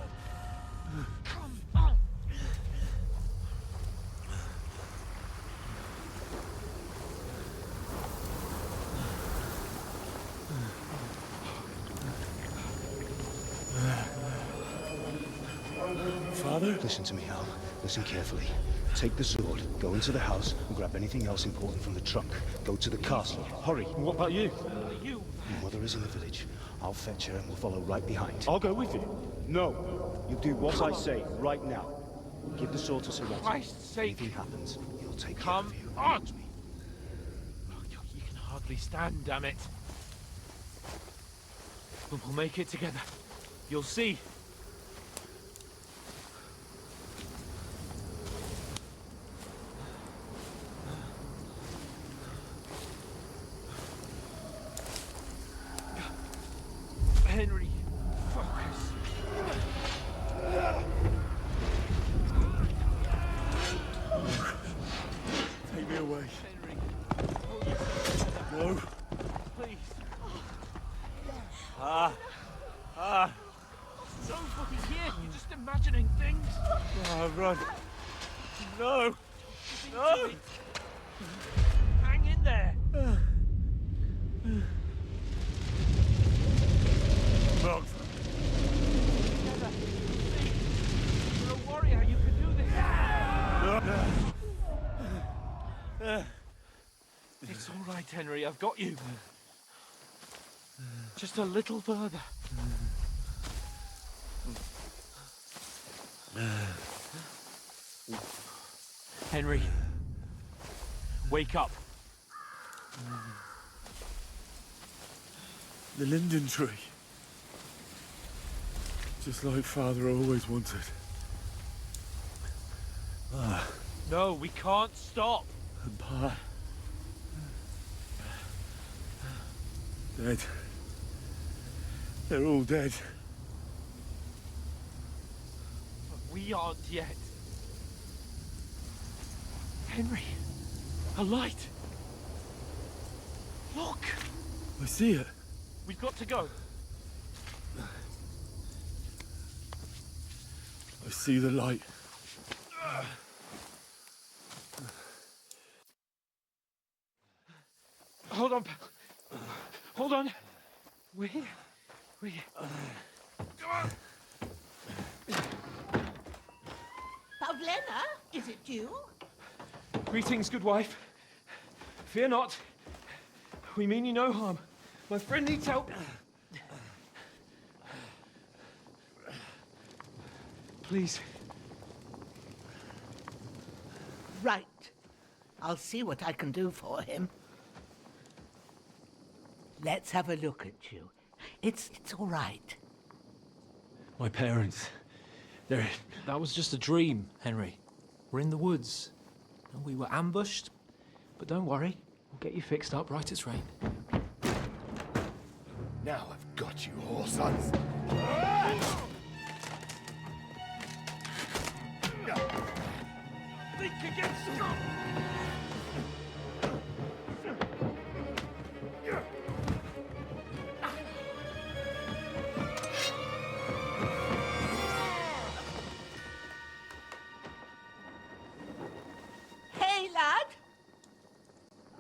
Father? Listen to me, Hal. Listen carefully. Take the sword, go into the house, and grab anything else important from the trunk. Go to the castle. Hurry. What about you? Your mother is in the village. I'll fetch her and we'll follow right behind. I'll go with you. No. You do what I say right now. Give the sword to Sir Walter. Christ's sake. Anything happens, he'll take Come care of you. on! You can hardly stand, damn it. We'll make it together. You'll see. Henry, focus. Take me away. Henry, pull yourself together. No. Please. So fucking here, you're just imagining things. Run. No. No. Hang in there. Look. Together. See, you're a warrior. You can do this. It's all right, Henry. I've got you. Just a little further. Henry, wake up. The linden tree. Just like Father always wanted. No, we can't stop. And Pa. Dead. They're all dead. But we aren't yet. Henry, a light. Look. I see it. We've got to go. I see the light. Hold on, pal. Hold on. We're here. Come on. Pavlena, is it you? Greetings, good wife. Fear not. We mean you no harm. My friend needs help. Please. Right. I'll see what I can do for him. Let's have a look at you. It's all right. My parents, they're... That was just a dream, Henry. We're in the woods. And we were ambushed. But don't worry, we'll get you fixed up right as rain. Now I've got you, whoresons. Think against scum! Hey, lad!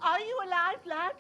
Are you alive, lad?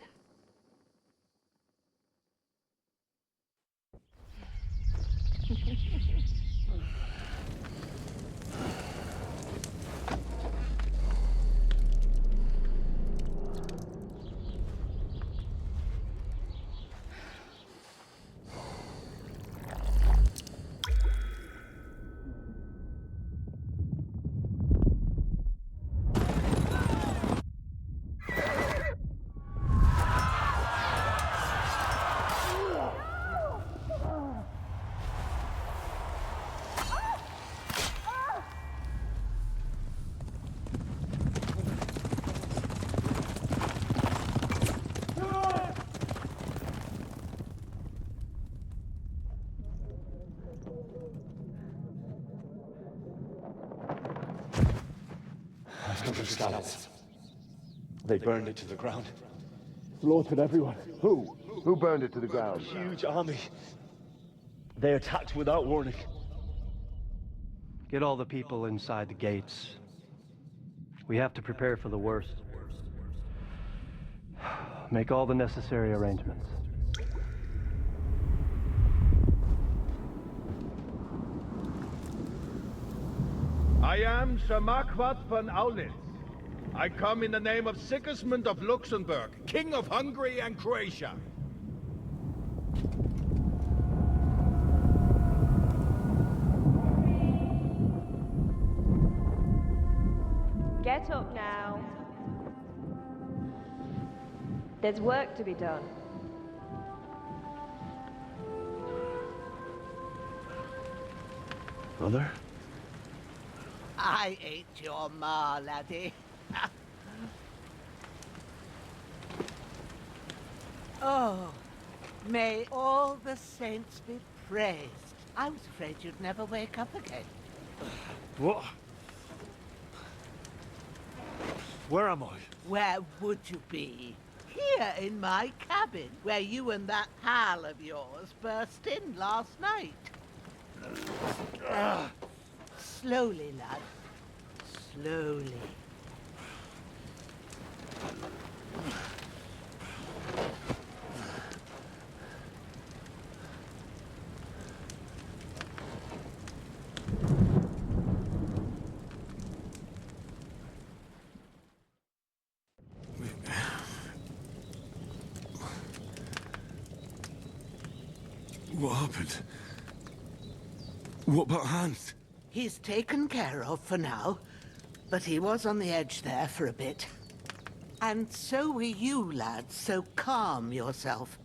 Hunter's gallows. They burned it to the ground. Slaughtered everyone. Who? Who burned it to the ground? Huge army. They attacked without warning. Get all the people inside the gates. We have to prepare for the worst. Make all the necessary arrangements. I am Sir Marquardt von Aulitz. I come in the name of Sigismund of Luxembourg, King of Hungary and Croatia. Get up now. There's work to be done. Mother? I ain't your ma, laddie. Oh, may all the saints be praised. I was afraid you'd never wake up again. What? Where am I? Where would you be? Here in my cabin, where you and that pal of yours burst in last night. Slowly, lad. Slowly. What happened? What about Hans? He's taken care of for now, but he was on the edge there for a bit. And so were you, lad, so calm yourself.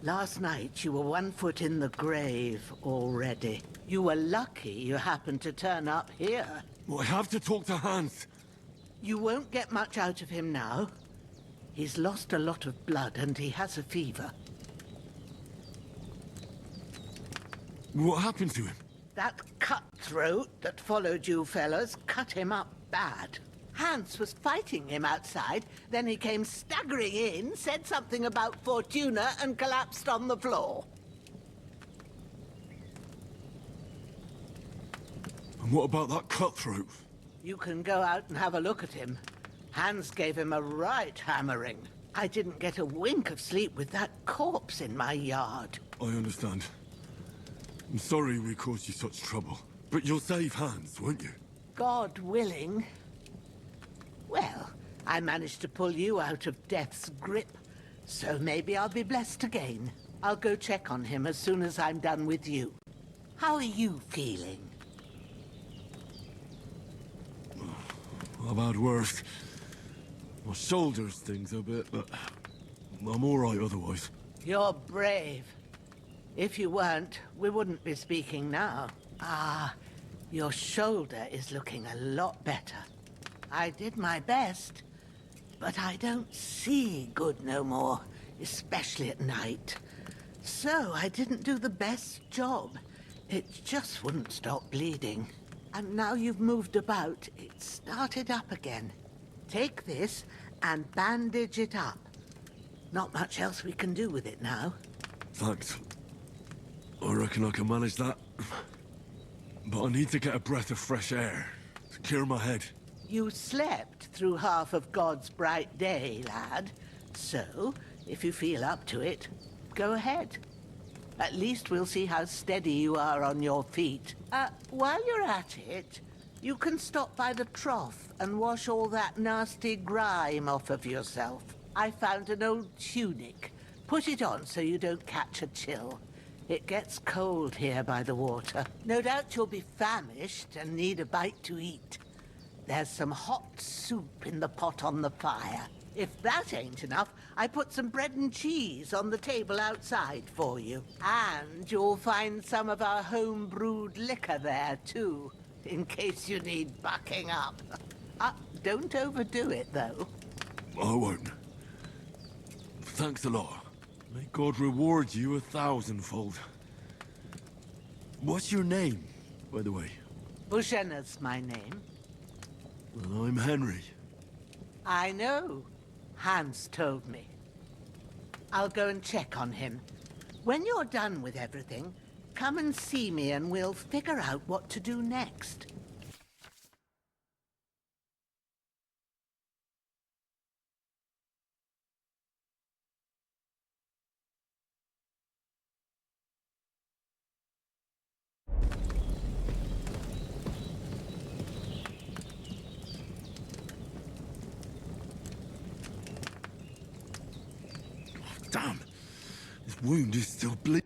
Last night you were 1 foot in the grave already. You were lucky you happened to turn up here. Well, I have to talk to Hans. You won't get much out of him now. He's lost a lot of blood and he has a fever. What happened to him? That cutthroat that followed you fellas cut him up bad. Hans was fighting him outside, then he came staggering in, said something about Fortuna, and collapsed on the floor. And what about that cutthroat? You can go out and have a look at him. Hans gave him a right hammering. I didn't get a wink of sleep with that corpse in my yard. I understand. I'm sorry we caused you such trouble. But you'll save Hans, won't you? God willing. Well, I managed to pull you out of death's grip, so maybe I'll be blessed again. I'll go check on him as soon as I'm done with you. How are you feeling? I've had worse. My shoulder's things a bit, but I'm all right otherwise. You're brave. If you weren't, we wouldn't be speaking now. Ah, your shoulder is looking a lot better. I did my best, but I don't see good no more, especially at night. So I didn't do the best job. It just wouldn't stop bleeding. And now you've moved about, it started up again. Take this and bandage it up. Not much else we can do with it now. Thanks. I reckon I can manage that. But I need to get a breath of fresh air to clear my head. You slept through half of God's bright day, lad. So, if you feel up to it, go ahead. At least we'll see how steady you are on your feet. While you're at it, you can stop by the trough and wash all that nasty grime off of yourself. I found an old tunic. Put it on so you don't catch a chill. It gets cold here by the water. No doubt you'll be famished and need a bite to eat. There's some hot soup in the pot on the fire. If that ain't enough, I put some bread and cheese on the table outside for you. And you'll find some of our home-brewed liquor there, too, in case you need bucking up. Don't overdo it, though. I won't. Thanks a lot. May God reward you 1,000-fold. What's your name, by the way? Bushenna's my name. Well, I'm Henry. I know. Hans told me. I'll go and check on him. When you're done with everything, come and see me and we'll figure out what to do next. Damn! This wound is still bleeding.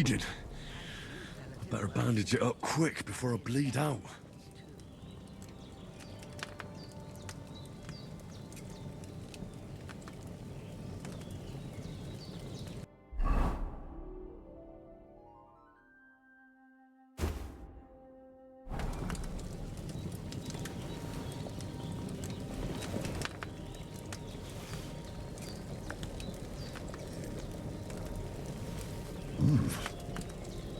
I better bandage it up quick before I bleed out.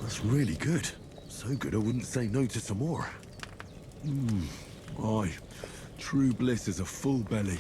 That's really good. So good I wouldn't say no to some more. Aye. True bliss is a full belly.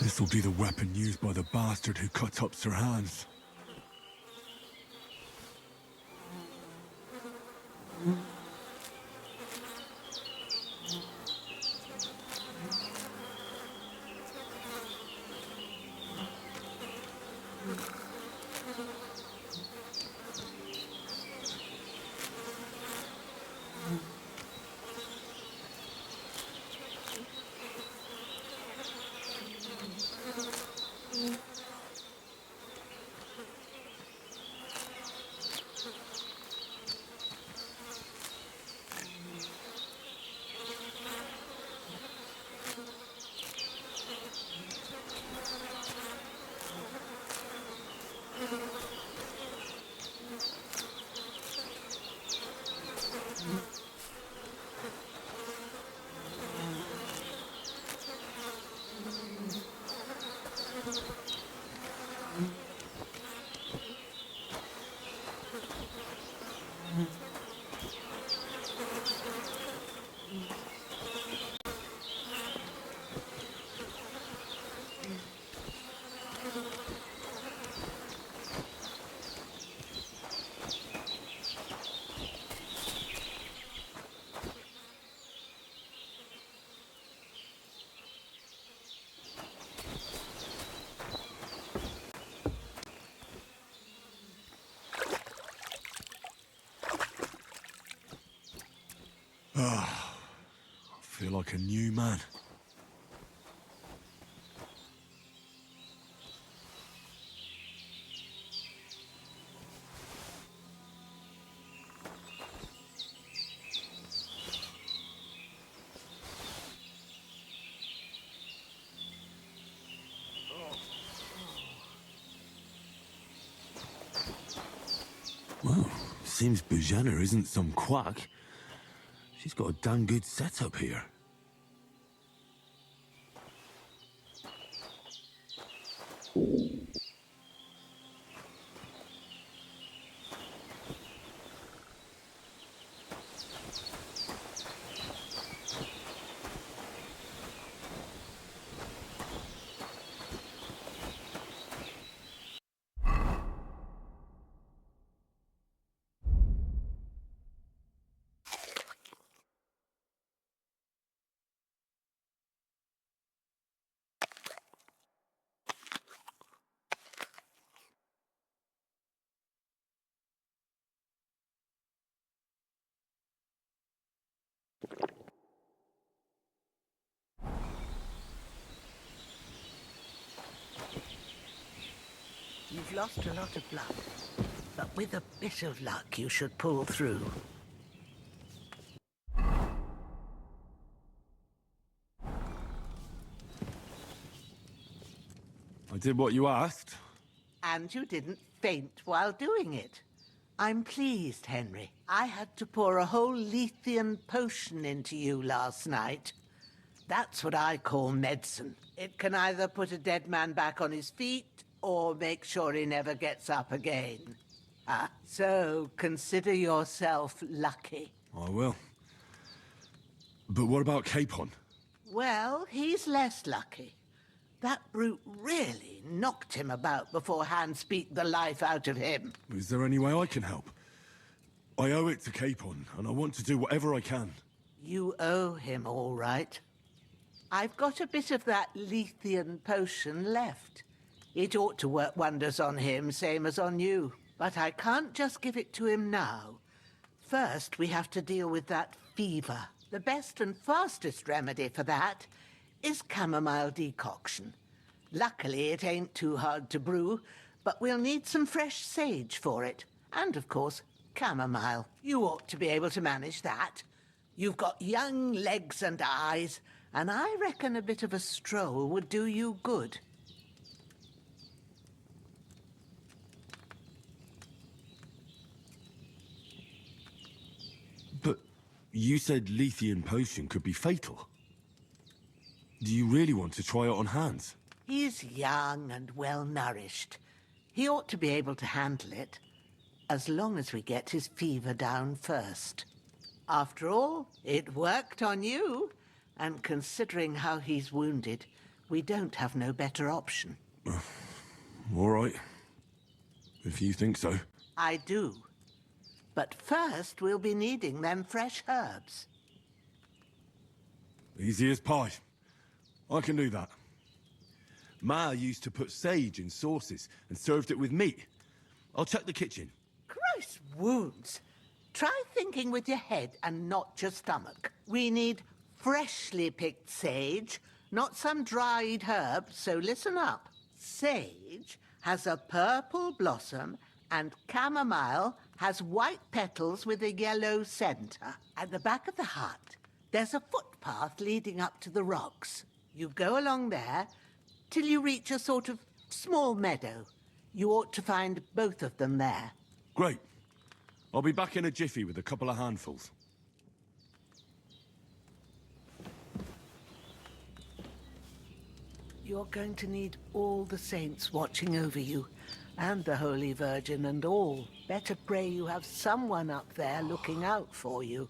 This'll be the weapon used by the bastard who cut up Sir Hans. I feel like a new man. Well, seems Bujana isn't some quack. She's got a damn good setup here. You've lost a lot of blood, but with a bit of luck you should pull through. I did what you asked. And you didn't faint while doing it. I'm pleased, Henry. I had to pour a whole Lethean potion into you last night. That's what I call medicine. It can either put a dead man back on his feet or make sure he never gets up again. So consider yourself lucky. I will. But what about Capon? Well, he's less lucky. That brute really knocked him about before Hans beat the life out of him. Is there any way I can help? I owe it to Capon, and I want to do whatever I can. You owe him, all right. I've got a bit of that Lethean potion left. It ought to work wonders on him, same as on you. But I can't just give it to him now. First, we have to deal with that fever. The best and fastest remedy for that is chamomile decoction. Luckily, it ain't too hard to brew, but we'll need some fresh sage for it. And, of course, chamomile. You ought to be able to manage that. You've got young legs and eyes, and I reckon a bit of a stroll would do you good. But you said Lethean potion could be fatal. Do you really want to try it on Hans? He's young and well-nourished. He ought to be able to handle it, as long as we get his fever down first. After all, it worked on you, and considering how he's wounded, we don't have no better option. All right. If you think so. I do. But first, we'll be needing them fresh herbs. Easy as pie. I can do that. Ma used to put sage in sauces and served it with meat. I'll check the kitchen. Gross wounds. Try thinking with your head and not your stomach. We need freshly picked sage, not some dried herb, so listen up. Sage has a purple blossom and chamomile has white petals with a yellow center. At the back of the hut, there's a footpath leading up to the rocks. You go along there till you reach a sort of small meadow. You ought to find both of them there. Great. I'll be back in a jiffy with a couple of handfuls. You're going to need all the saints watching over you, and the Holy Virgin and all. Better pray you have someone up there looking out for you.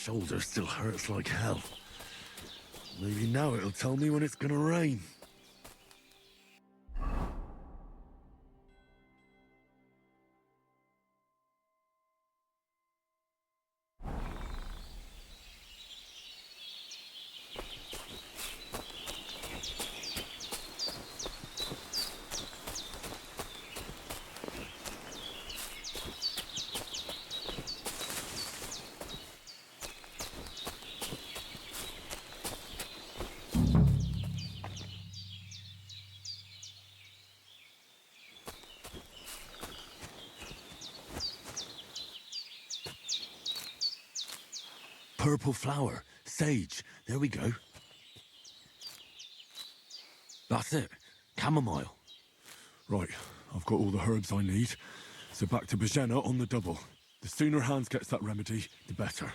shoulder still hurts like hell. Maybe now it'll tell me when it's gonna rain. Purple flower, sage, there we go. That's it, chamomile. Right, I've got all the herbs I need, so back to Bajena on the double. The sooner Hans gets that remedy, the better.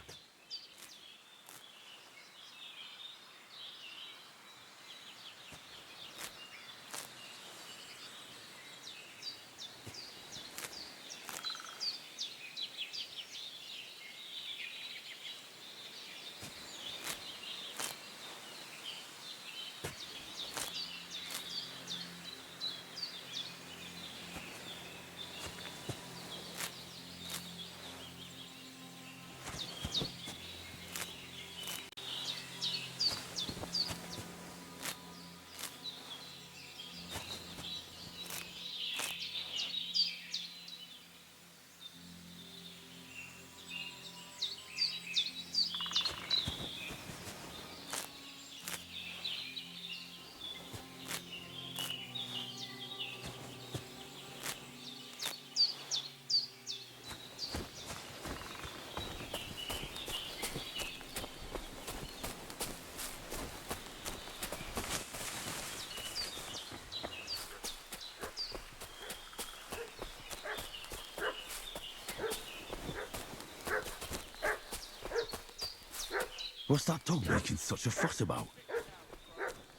What's that dog making such a fuss about?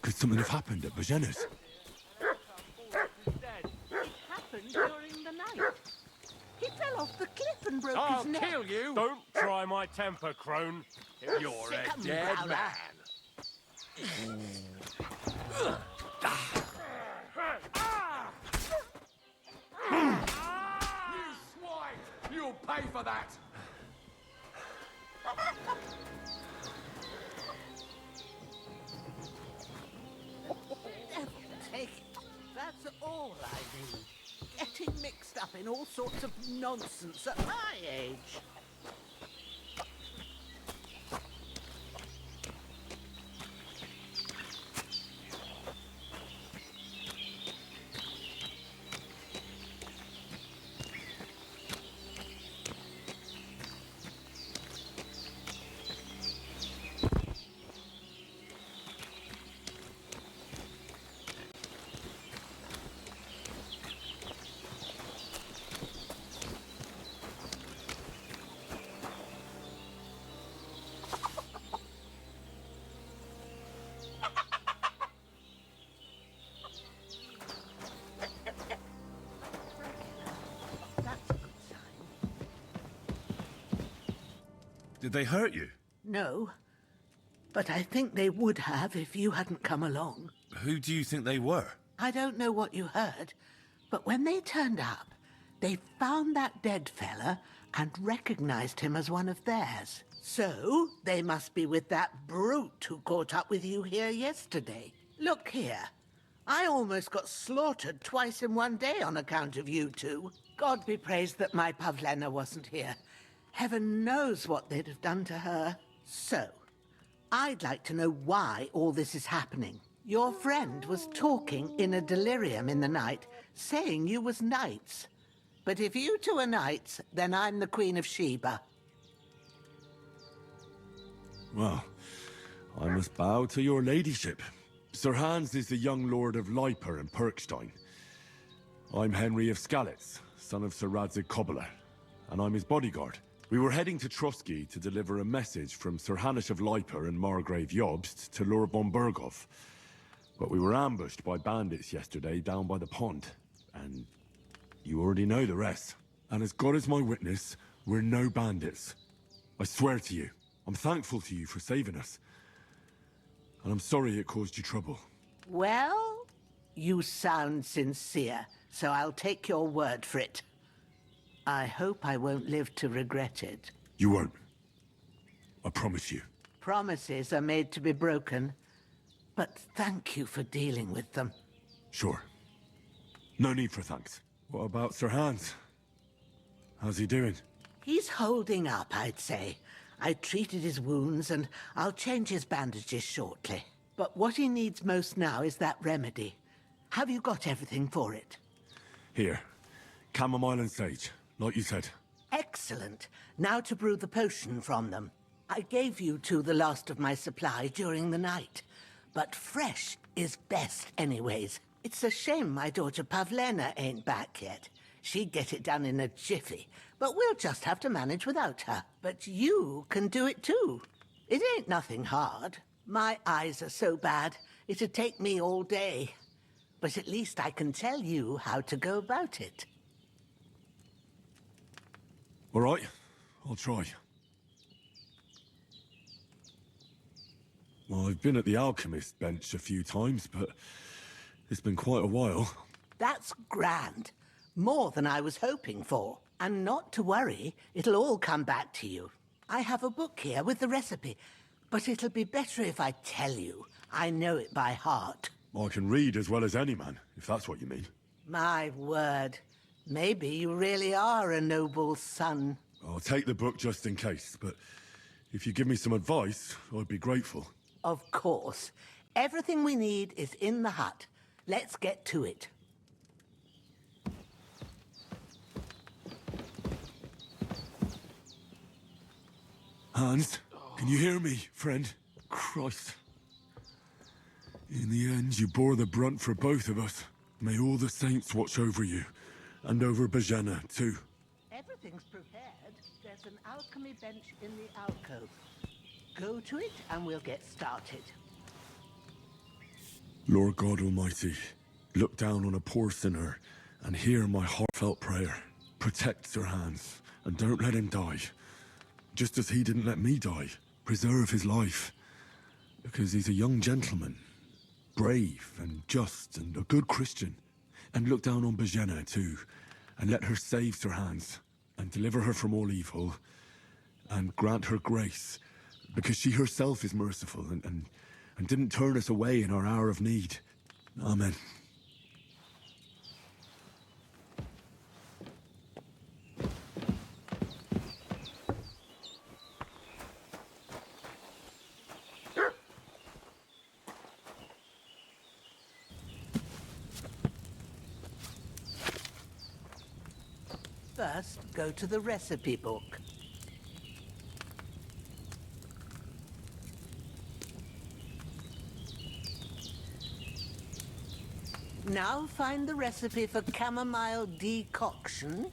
Could something have happened at Bajena's? It happened during the night. He fell off the cliff and broke I'll his neck. kill you! Don't try my temper, crone. You're a dead man. You swine! You'll pay for that! Take it. That's all I need. Getting mixed up in all sorts of nonsense at my age. Did they hurt you? No, but I think they would have if you hadn't come along. Who do you think they were? I don't know what you heard, but when they turned up, they found that dead fella and recognized him as one of theirs. So, they must be with that brute who caught up with you here yesterday. Look here. I almost got slaughtered twice in one day on account of you two. God be praised that my Pavlena wasn't here. Heaven knows what they'd have done to her. So, I'd like to know why all this is happening. Your friend was talking in a delirium in the night, saying you was knights. But if you two are knights, then I'm the Queen of Sheba. Well, I must bow to your ladyship. Sir Hans is the young lord of Leiper and Perkstein. I'm Henry of Skalitz, son of Sir Radzig Kobyla, and I'm his bodyguard. We were heading to Trotsky to deliver a message from Sir Hanush of Leiper and Margrave Jobst to Lord von Berghoff. But we were ambushed by bandits yesterday down by the pond, and you already know the rest. And as God is my witness, we're no bandits. I swear to you, I'm thankful to you for saving us. And I'm sorry it caused you trouble. Well, you sound sincere, so I'll take your word for it. I hope I won't live to regret it. You won't. I promise you. Promises are made to be broken, but thank you for dealing with them. Sure. No need for thanks. What about Sir Hans? How's he doing? He's holding up, I'd say. I treated his wounds, and I'll change his bandages shortly. But what he needs most now is that remedy. Have you got everything for it? Here. Chamomile and sage, like you said. Excellent. Now to brew the potion from them. I gave you two the last of my supply during the night. But fresh is best anyways. It's a shame my daughter Pavlena ain't back yet. She'd get it done in a jiffy, but we'll just have to manage without her. But you can do it too. It ain't nothing hard. My eyes are so bad, it'd take me all day. But at least I can tell you how to go about it. All right, I'll try. Well, I've been at the alchemist bench a few times, but it's been quite a while. That's grand. More than I was hoping for. And not to worry, it'll all come back to you. I have a book here with the recipe, but it'll be better if I tell you. I know it by heart. I can read as well as any man, if that's what you mean. My word. Maybe you really are a noble son. I'll take the book just in case, but if you give me some advice, I'd be grateful. Of course. Everything we need is in the hut. Let's get to it. Hans, can you hear me, friend? Christ. In the end, you bore the brunt for both of us. May all the saints watch over you, and over Bajana, too. Everything's prepared. There's an alchemy bench in the alcove. Go to it, and we'll get started. Lord God Almighty, look down on a poor sinner, and hear my heartfelt prayer. Protect Sir Hans, and don't let him die. Just as he didn't let me die. Preserve his life. Because he's a young gentleman. Brave and just and a good Christian. And look down on Bajena too. And let her save Sir Hans. And deliver her from all evil. And grant her grace. Because she herself is merciful and didn't turn us away in our hour of need. Amen. First, go to the recipe book. Now find the recipe for chamomile decoction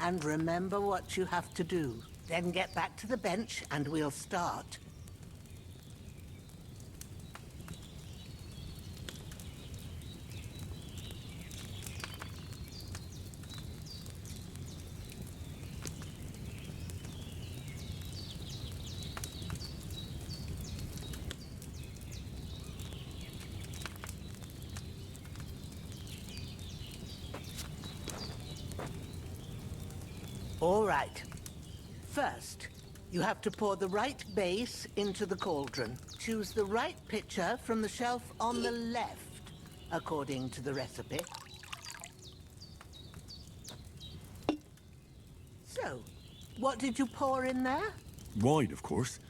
and remember what you have to do. Then get back to the bench and we'll start. All right. First, you have to pour the right base into the cauldron. Choose the right pitcher from the shelf on the left, according to the recipe. So, what did you pour in there? Wine, of course.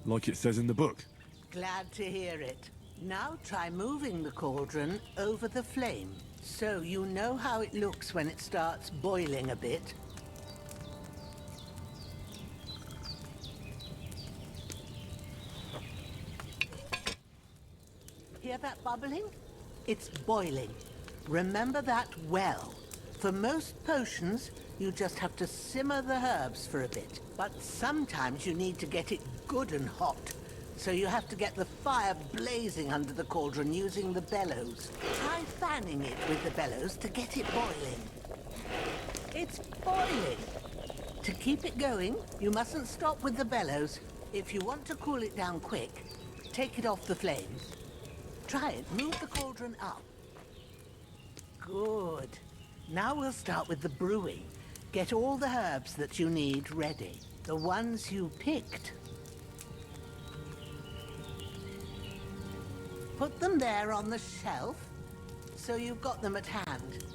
Like it says in the book. Glad to hear it. Now try moving the cauldron over the flame, so you know how it looks when it starts boiling a bit. Hear that bubbling? It's boiling. Remember that well. For most potions, you just have to simmer the herbs for a bit. But sometimes you need to get it good and hot. So you have to get the fire blazing under the cauldron using the bellows. Try fanning it with the bellows to get it boiling. It's boiling. To keep it going, you mustn't stop with the bellows. If you want to cool it down quick, take it off the flames. Try it. Move the cauldron up. Good. Now we'll start with the brewing. Get all the herbs that you need ready. The ones you picked. Put them there on the shelf, so you've got them at hand.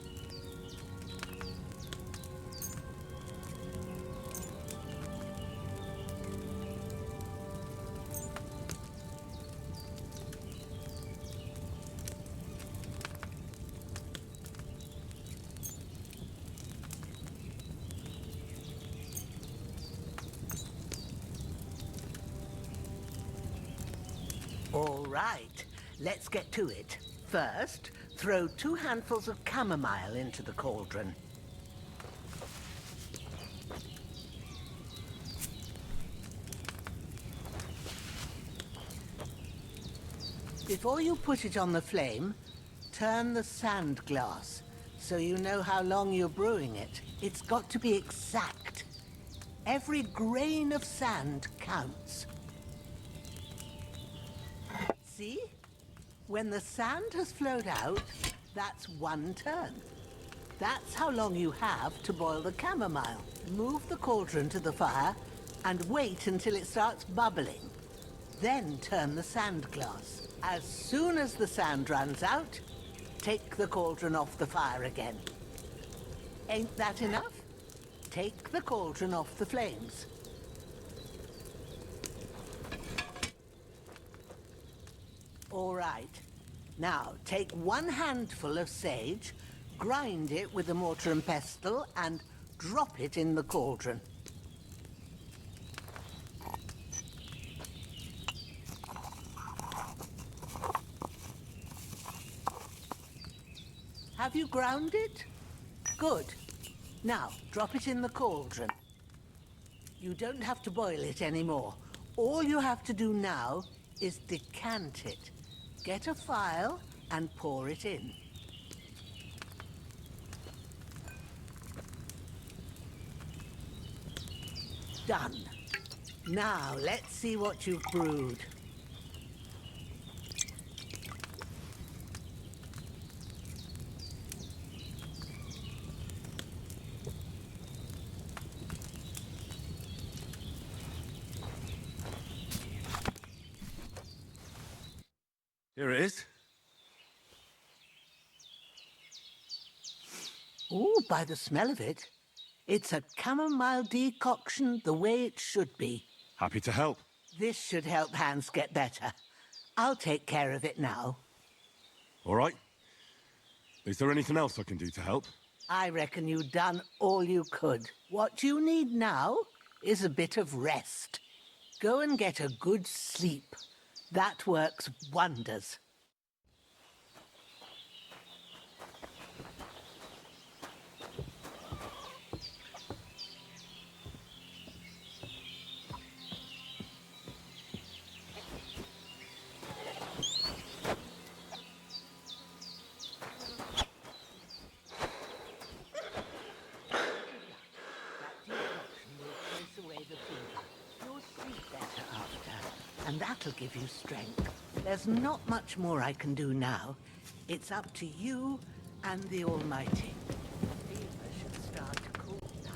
All right, let's get to it. First, throw 2 handfuls of chamomile into the cauldron. Before you put it on the flame, turn the sand glass so you know how long you're brewing it. It's got to be exact. Every grain of sand counts. See? When the sand has flowed out, that's 1 turn. That's how long you have to boil the chamomile. Move the cauldron to the fire and wait until it starts bubbling. Then turn the sand glass. As soon as the sand runs out, take the cauldron off the fire again. Ain't that enough? Take the cauldron off the flames. All right. Now, take 1 handful of sage, grind it with a mortar and pestle, and drop it in the cauldron. Have you ground it? Good. Now, drop it in the cauldron. You don't have to boil it anymore. All you have to do now is decant it. Get a phial and pour it in. Done. Now, let's see what you've brewed. Here it is. Ooh, by the smell of it, it's a chamomile decoction the way it should be. Happy to help. This should help Hans get better. I'll take care of it now. All right. Is there anything else I can do to help? I reckon you've done all you could. What you need now is a bit of rest. Go and get a good sleep. That works wonders. And that'll give you strength. There's not much more I can do now. It's up to you and the Almighty. The fever should start to cool down.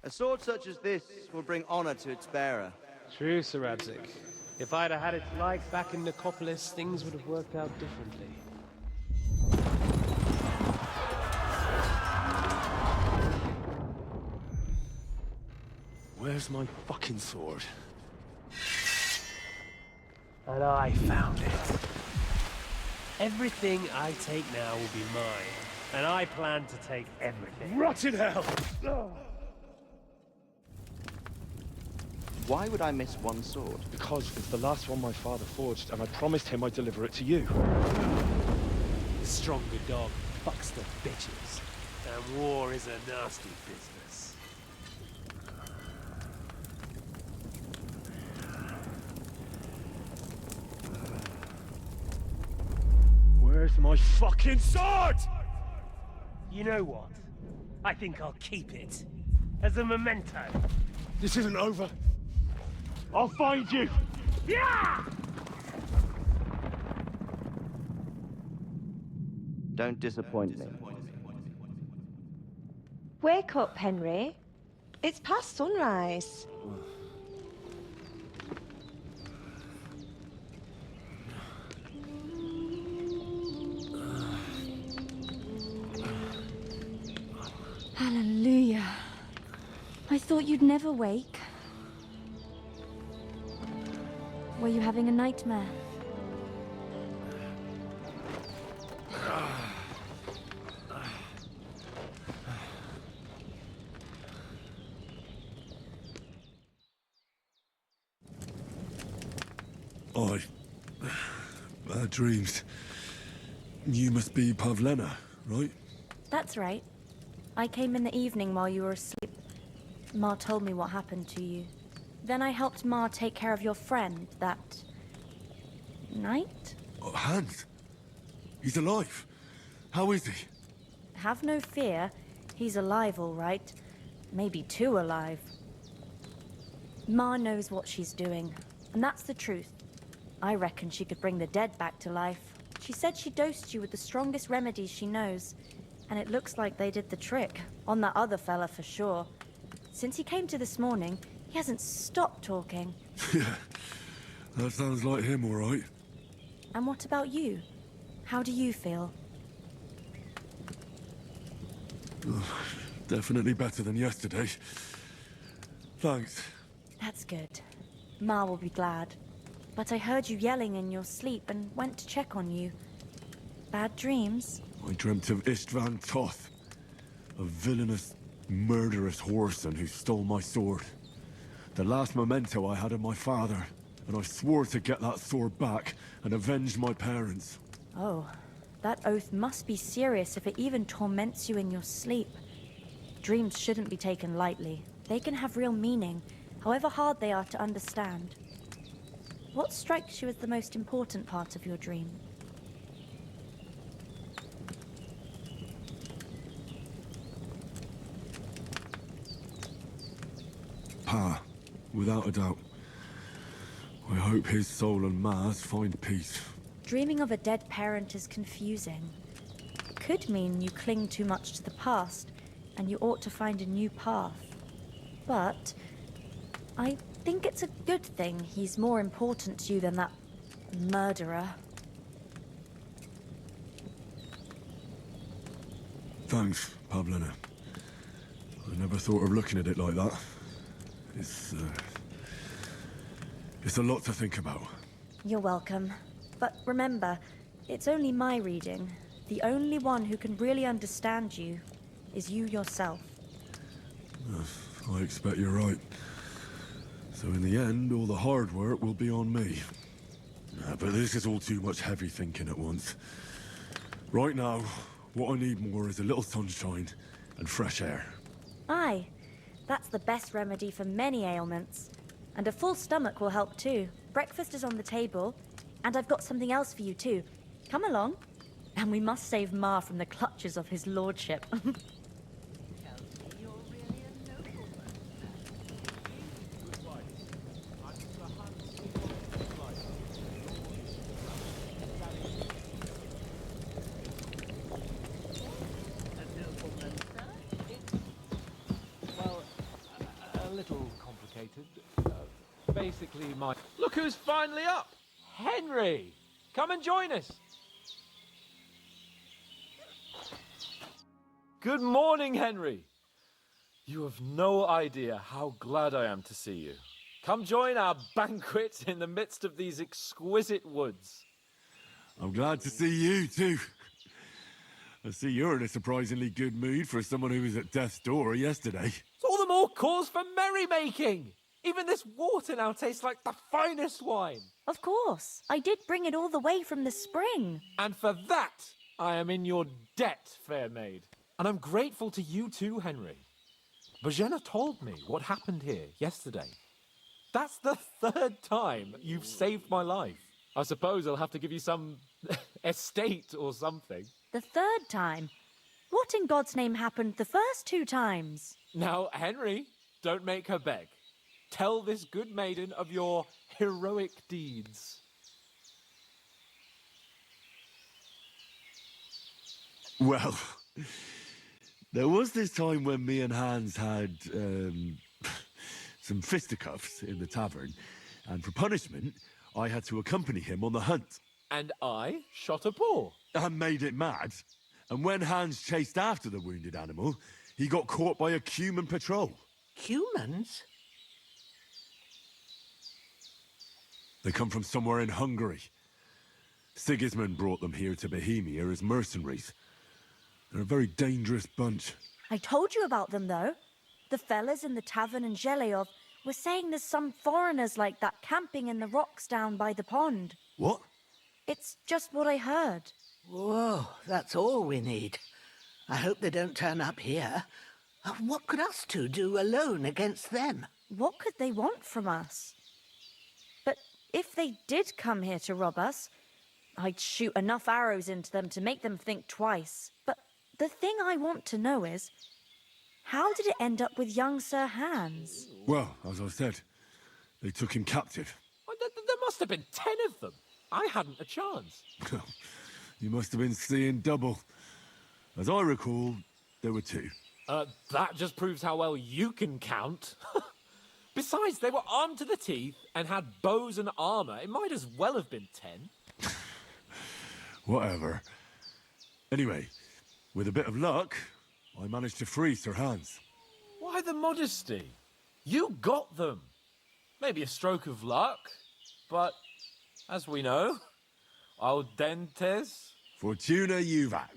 A sword such as this will bring honor to its bearer. True, Sir Radzik. If I'd have had it like back in Nicopolis, things would have worked out differently. Where's my fucking sword? And I found it. Everything I take now will be mine. And I plan to take everything. Rotten hell! Why would I miss one sword? Because it's the last one my father forged, and I promised him I'd deliver it to you. The stronger dog fucks the bitches. And war is a nasty business. Where's my fucking sword? You know what? I think I'll keep it. As a memento. This isn't over. I'll find you! Yeah! Don't disappoint me. Wake up, Henry. It's past sunrise. Hallelujah. I thought you'd never wake. Were you having a nightmare? Bad dreams. You must be Pavlena, right? That's right. I came in the evening while you were asleep. Ma told me what happened to you. Then I helped Ma take care of your friend that night? Oh, Hans? He's alive. How is he? Have no fear. He's alive, all right. Maybe too alive. Ma knows what she's doing, and that's the truth. I reckon she could bring the dead back to life. She said she dosed you with the strongest remedies she knows, and it looks like they did the trick. On that other fella for sure. Since he came to this morning, he hasn't stopped talking. Yeah, that sounds like him, all right. And what about you? How do you feel? Definitely better than yesterday. Thanks. That's good. Ma will be glad. But I heard you yelling in your sleep and went to check on you. Bad dreams? I dreamt of Istvan Toth, a villainous, murderous whoreson who stole my sword. The last memento I had of my father, and I swore to get that sword back and avenge my parents. Oh, that oath must be serious if it even torments you in your sleep. Dreams shouldn't be taken lightly. They can have real meaning, however hard they are to understand. What strikes you as the most important part of your dream? Pa, without a doubt. I hope his soul and Ma's find peace. Dreaming of a dead parent is confusing. It could mean you cling too much to the past, and you ought to find a new path. But I think it's a good thing he's more important to you than that murderer. Thanks, Pavlena. I never thought of looking at it like that. It's a lot to think about. You're welcome. But remember, it's only my reading. The only one who can really understand you is you yourself. I expect you're right. So in the end, all the hard work will be on me. But this is all too much heavy thinking at once. Right now, what I need more is a little sunshine and fresh air. Aye, that's the best remedy for many ailments. And a full stomach will help too. Breakfast is on the table, and I've got something else for you too. Come along. And we must save Ma from the clutches of his lordship. Well, a little complicated. Basically, my... Look who's finally up! Henry! Come and join us! Good morning, Henry! You have no idea how glad I am to see you. Come join our banquet in the midst of these exquisite woods. I'm glad to see you, too. I see you're in a surprisingly good mood for someone who was at death's door yesterday. It's all the more cause for merrymaking. Even this water now tastes like the finest wine. Of course. I did bring it all the way from the spring. And for that, I am in your debt, fair maid. And I'm grateful to you too, Henry. Bajena told me what happened here yesterday. That's the 3rd time you've saved my life. I suppose I'll have to give you some estate or something. The 3rd time? What in God's name happened the first 2 times? Now, Henry, don't make her beg. Tell this good maiden of your heroic deeds. Well, there was this time when me and Hans had some fisticuffs in the tavern, and for punishment, I had to accompany him on the hunt. And I shot a boar. And made it mad. And when Hans chased after the wounded animal, he got caught by a human patrol. Humans? They come from somewhere in Hungary. Sigismund brought them here to Bohemia as mercenaries. They're a very dangerous bunch. I told you about them, though. The fellas in the tavern in Zheleov were saying there's some foreigners like that camping in the rocks down by the pond. What? It's just what I heard. Whoa, that's all we need. I hope they don't turn up here. What could us two do alone against them? What could they want from us? But if they did come here to rob us, I'd shoot enough arrows into them to make them think twice. But the thing I want to know is, how did it end up with young Sir Hans? Well, as I said, they took him captive. Well, there must have been 10 of them. I hadn't a chance. You must have been seeing double. As I recall, there were 2. That just proves how well you can count. Besides, they were armed to the teeth and had bows and armor. It might as well have been 10. Whatever. Anyway, with a bit of luck, I managed to free Sir Hans. Why the modesty? You got them. Maybe a stroke of luck, but as we know, al dentes... Fortuna juvat.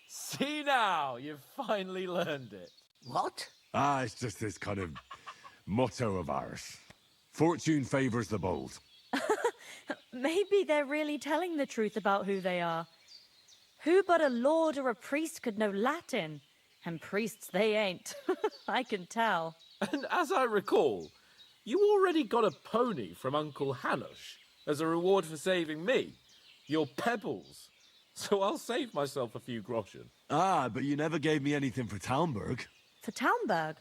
See now, you've finally learned it. What? It's just this kind of motto of ours. Fortune favours the bold. Maybe they're really telling the truth about who they are. Who but a lord or a priest could know Latin? And priests they ain't. I can tell. And as I recall, you already got a pony from Uncle Hanush as a reward for saving me. Your pebbles. So I'll save myself a few groschen. But you never gave me anything for Talmberg. For Talmberg?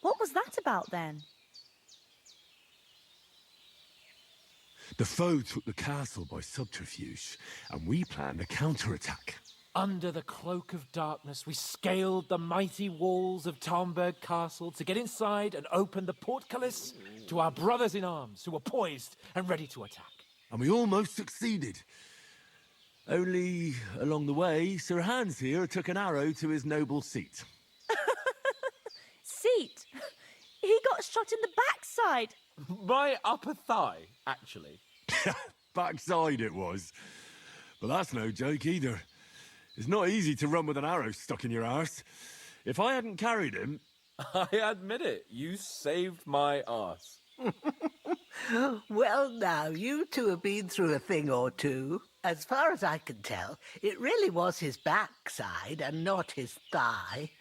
What was that about then? The foe took the castle by subterfuge, and we planned a counterattack. Under the cloak of darkness, we scaled the mighty walls of Talmberg Castle to get inside and open the portcullis to our brothers in arms who were poised and ready to attack. And we almost succeeded. Only, along the way, Sir Hans here took an arrow to his noble seat. Seat? He got shot in the backside. My upper thigh, actually. Backside it was. But that's no joke either. It's not easy to run with an arrow stuck in your arse. If I hadn't carried him... I admit it, you saved my arse. Well, now, you two have been through a thing or two. As far as I can tell, it really was his backside and not his thigh.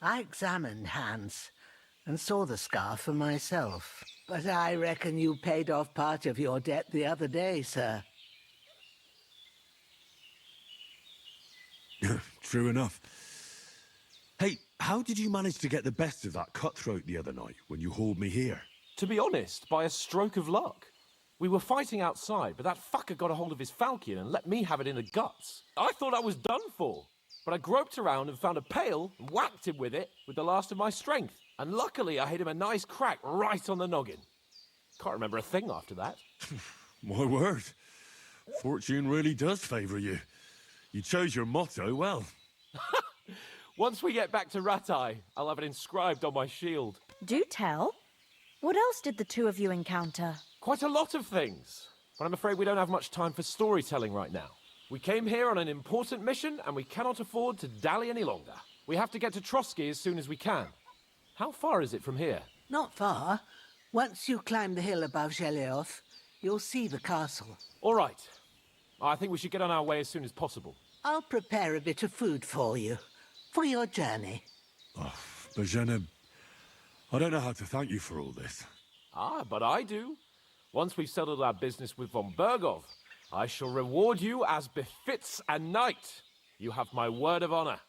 I examined Hans and saw the scar for myself. But I reckon you paid off part of your debt the other day, sir. True enough. Hey, how did you manage to get the best of that cutthroat the other night when you hauled me here? To be honest, by a stroke of luck. We were fighting outside, but that fucker got a hold of his falchion and let me have it in the guts. I thought I was done for, but I groped around and found a pail and whacked him with it with the last of my strength. And luckily, I hit him a nice crack right on the noggin. Can't remember a thing after that. My word. Fortune really does favour you. You chose your motto well. Once we get back to Ratai, I'll have it inscribed on my shield. Do tell. What else did the two of you encounter? Quite a lot of things, but I'm afraid we don't have much time for storytelling right now. We came here on an important mission, and we cannot afford to dally any longer. We have to get to Trotsky as soon as we can. How far is it from here? Not far. Once you climb the hill above Geleoth, you'll see the castle. All right. I think we should get on our way as soon as possible. I'll prepare a bit of food for you, for your journey. Oh, Bajena, I don't know how to thank you for all this. Ah, but I do. Once we've settled our business with von Bergov, I shall reward you as befits a knight. You have my word of honor.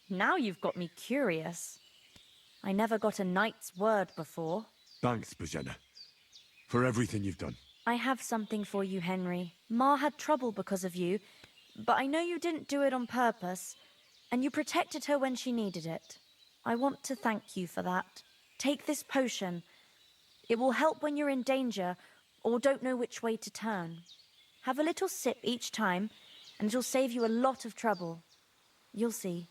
Now you've got me curious. I never got a knight's word before. Thanks, Bajena, for everything you've done. I have something for you, Henry. Ma had trouble because of you, but I know you didn't do it on purpose, and you protected her when she needed it. I want to thank you for that. Take this potion. It will help when you're in danger or don't know which way to turn. Have a little sip each time, and it'll save you a lot of trouble. You'll see.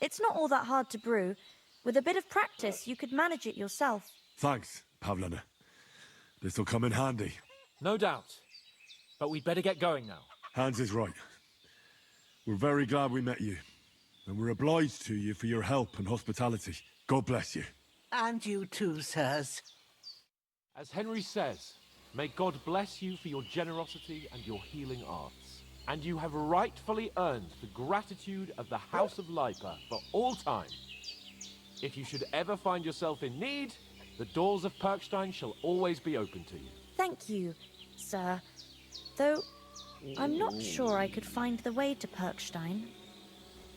It's not all that hard to brew. With a bit of practice, you could manage it yourself. Thanks, Pavlena. This'll come in handy. No doubt. But we'd better get going now. Hans is right. We're very glad we met you. And we're obliged to you for your help and hospitality. God bless you. And you too, sirs. As Henry says, may God bless you for your generosity and your healing arts. And you have rightfully earned the gratitude of the House of Lipa for all time. If you should ever find yourself in need, the doors of Perkstein shall always be open to you. Thank you, sir. Though, I'm not sure I could find the way to Perkstein.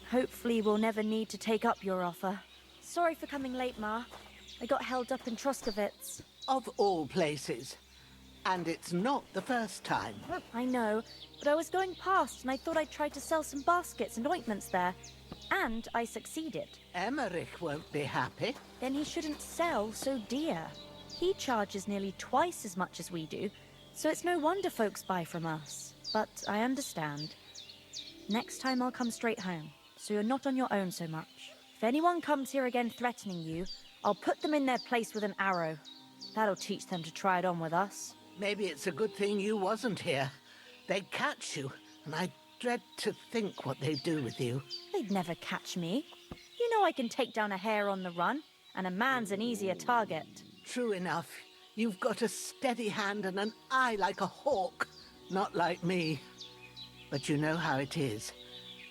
Hopefully we'll never need to take up your offer. Sorry for coming late, Ma. I got held up in Troskowitz. Of all places. And it's not the first time. I know, but I was going past and I thought I'd try to sell some baskets and ointments there. And I succeeded. Emmerich won't be happy. Then he shouldn't sell so dear. He charges nearly twice as much as we do, so it's no wonder folks buy from us. But I understand. Next time I'll come straight home, so you're not on your own so much. If anyone comes here again threatening you, I'll put them in their place with an arrow. That'll teach them to try it on with us. Maybe it's a good thing you wasn't here. They'd catch you, and I dread to think what they'd do with you. They'd never catch me. You know I can take down a hare on the run, and a man's an easier target. True enough. You've got a steady hand and an eye like a hawk. Not like me. But you know how it is.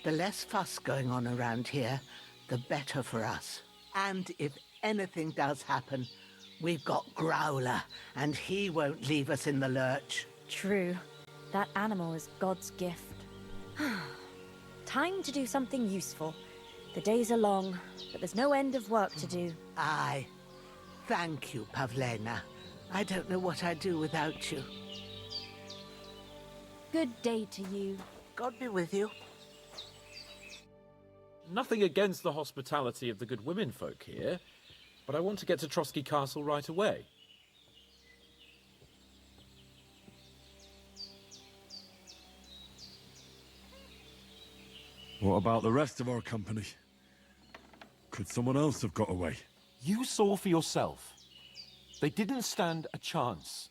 The less fuss going on around here, the better for us. And if anything does happen, we've got Growler, and he won't leave us in the lurch. True. That animal is God's gift. Time to do something useful. The days are long, but there's no end of work to do. Aye. Thank you, Pavlena. I don't know what I'd do without you. Good day to you. God be with you. Nothing against the hospitality of the good women folk here, but I want to get to Trotsky Castle right away. What about the rest of our company? Could someone else have got away? You saw for yourself. They didn't stand a chance.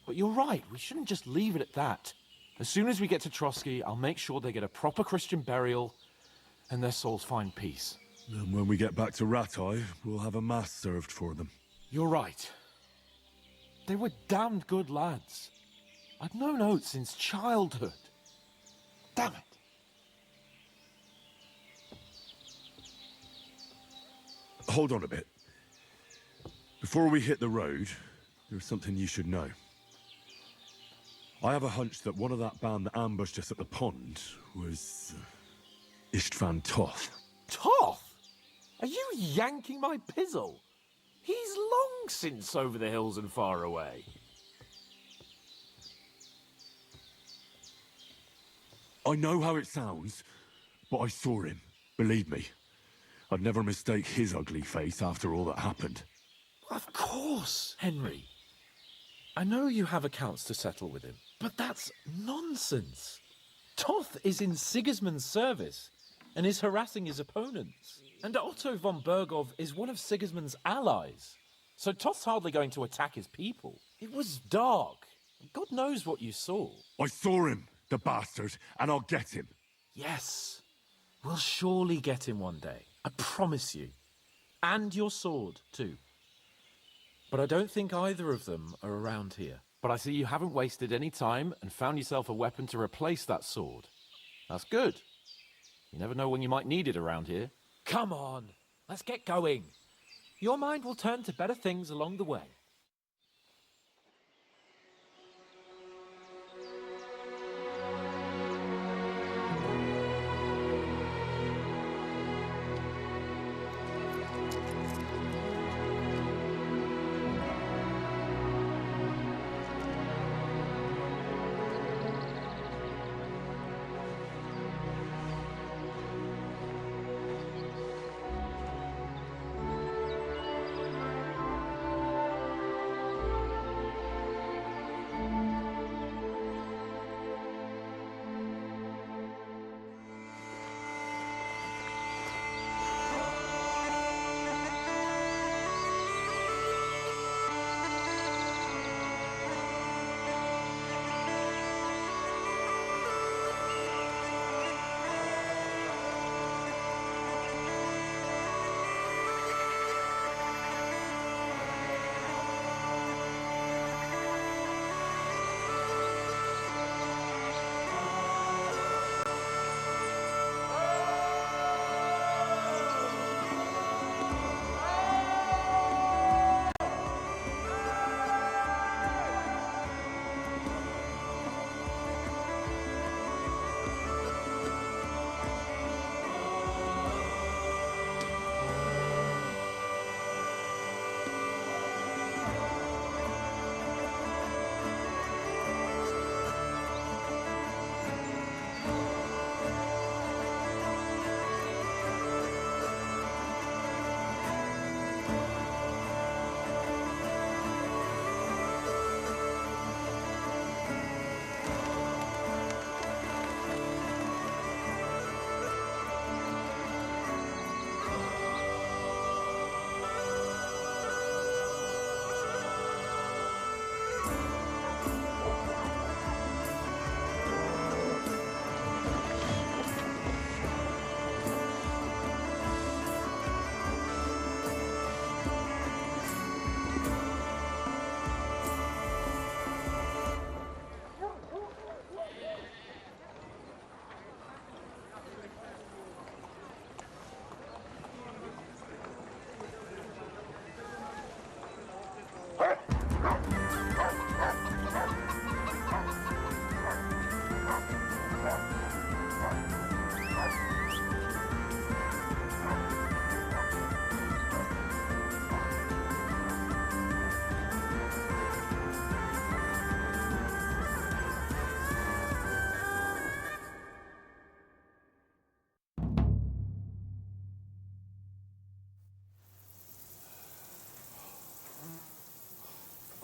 But you're right, we shouldn't just leave it at that. As soon as we get to Trotsky, I'll make sure they get a proper Christian burial and their souls find peace. Then when we get back to Ratai, we'll have a mass served for them. You're right. They were damned good lads. I've known Oates since childhood. Damn it. Hold on a bit. Before we hit the road, there's something you should know. I have a hunch that one of that band that ambushed us at the pond was Istvan Toth. Toth? Are you yanking my pizzle? He's long since over the hills and far away. I know how it sounds, but I saw him. Believe me. I'd never mistake his ugly face after all that happened. Of course, Henry. I know you have accounts to settle with him, but that's nonsense. Toth is in Sigismund's service and is harassing his opponents. And Otto von Bergov is one of Sigismund's allies. So Toth's hardly going to attack his people. It was dark. God knows what you saw. I saw him, the bastard, and I'll get him. Yes. We'll surely get him one day. I promise you. And your sword, too. But I don't think either of them are around here. But I see you haven't wasted any time and found yourself a weapon to replace that sword. That's good. You never know when you might need it around here. Come on, let's get going. Your mind will turn to better things along the way.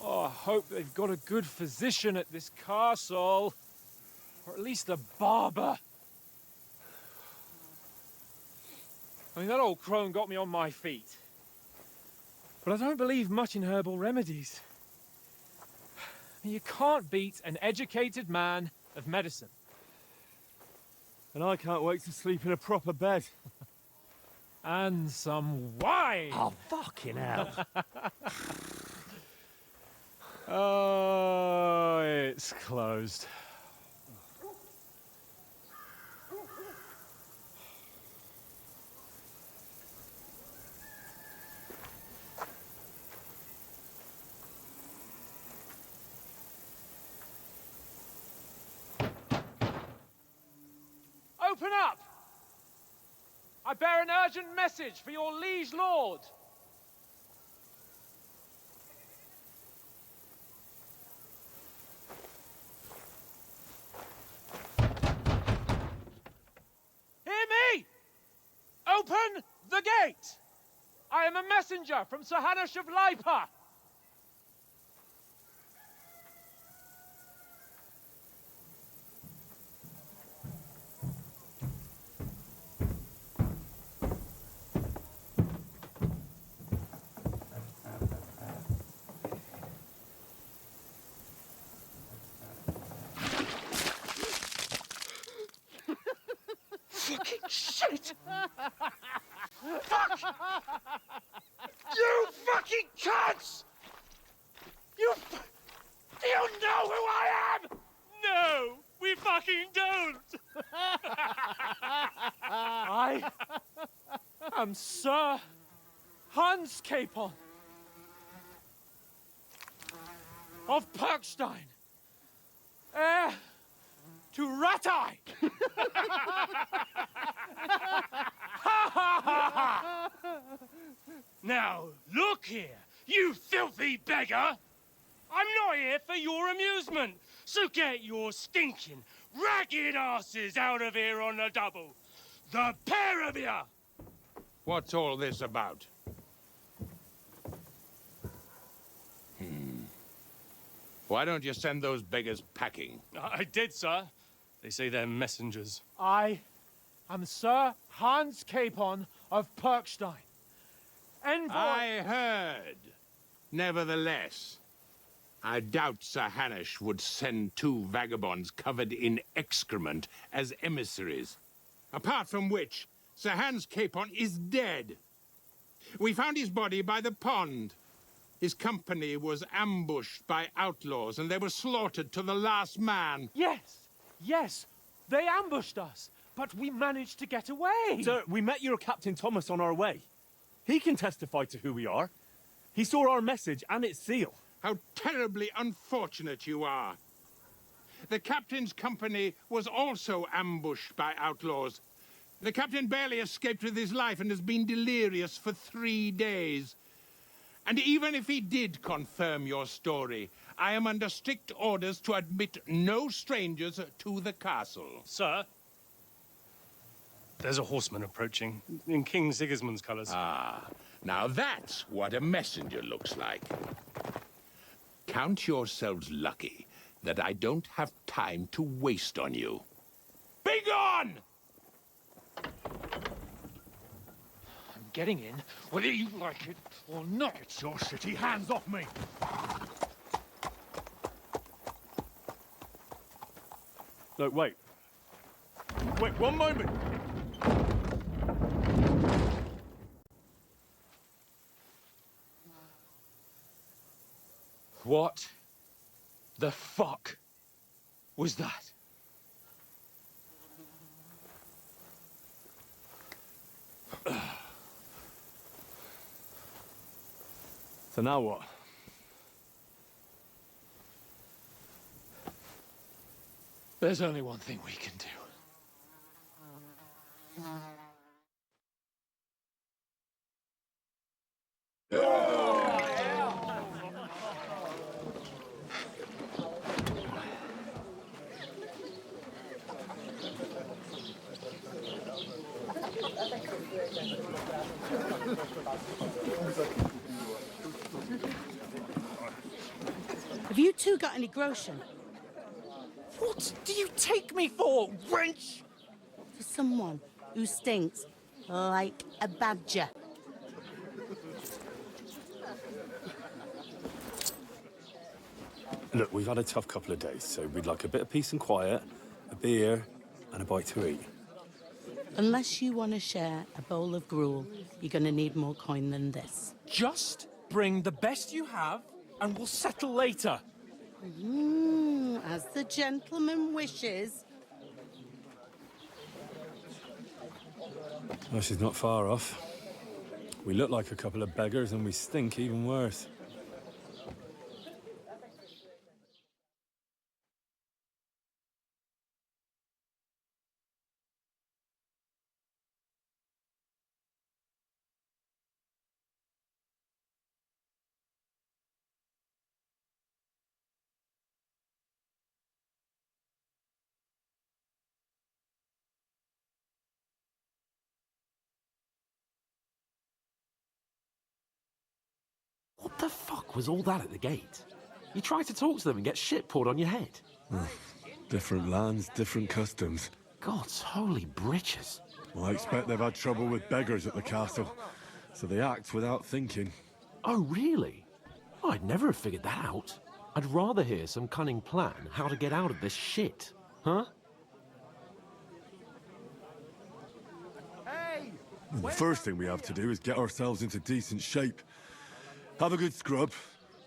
Oh, I hope they've got a good physician at this castle. Or at least a barber. I mean, that old crone got me on my feet. But I don't believe much in herbal remedies. You can't beat an educated man of medicine. And I can't wait to sleep in a proper bed. And some wine! Oh, fucking hell. Oh, it's closed. Open up! I bear an urgent message for your liege lord. Hear me! Open the gate! I am a messenger from Sir Hanush of Lipa. am Sir Hans Capon of Perkstein, heir to Ratai. Now, look here, you filthy beggar! I'm not here for your amusement, so get your stinking, ragged asses out of here on the double. The pair of you! What's all this about? Why don't you send those beggars packing? I did, sir. They say they're messengers. I am Sir Hans Capon of Perkstein. Envoy... I heard. Nevertheless, I doubt Sir Hanush would send two vagabonds covered in excrement as emissaries. Apart from which, Sir Hans Capon is dead. We found his body by the pond. His company was ambushed by outlaws, and they were slaughtered to the last man. Yes, they ambushed us, but we managed to get away. Sir, we met your Captain Thomas on our way. He can testify to who we are. He saw our message and its seal. How terribly unfortunate you are. The captain's company was also ambushed by outlaws. The captain barely escaped with his life and has been delirious for 3 days. And even if he did confirm your story, I am under strict orders to admit no strangers to the castle. Sir, there's a horseman approaching in King Sigismund's colours. Ah, now that's what a messenger looks like. Count yourselves lucky that I don't have time to waste on you. Be gone! I'm getting in, whether you like it or not. It's your city. Hands off me! No, wait. Wait, one moment! What the fuck was that? So now what? There's only one thing we can do. Have you two got any groschen? What do you take me for, wench? For someone who stinks like a badger. Look, we've had a tough couple of days, so we'd like a bit of peace and quiet, a beer, and a bite to eat. Unless you want to share a bowl of gruel, you're going to need more coin than this. Just bring the best you have, and we'll settle later. As the gentleman wishes. Well, she's not far off. We look like a couple of beggars, and we stink even worse. What the fuck was all that at the gate? You try to talk to them and get shit poured on your head. Different lands, different customs. God's holy britches. Well, I expect they've had trouble with beggars at the castle, so they act without thinking. Oh, really? Oh, I'd never have figured that out. I'd rather hear some cunning plan how to get out of this shit. Huh? The first thing we have to do is get ourselves into decent shape. Have a good scrub,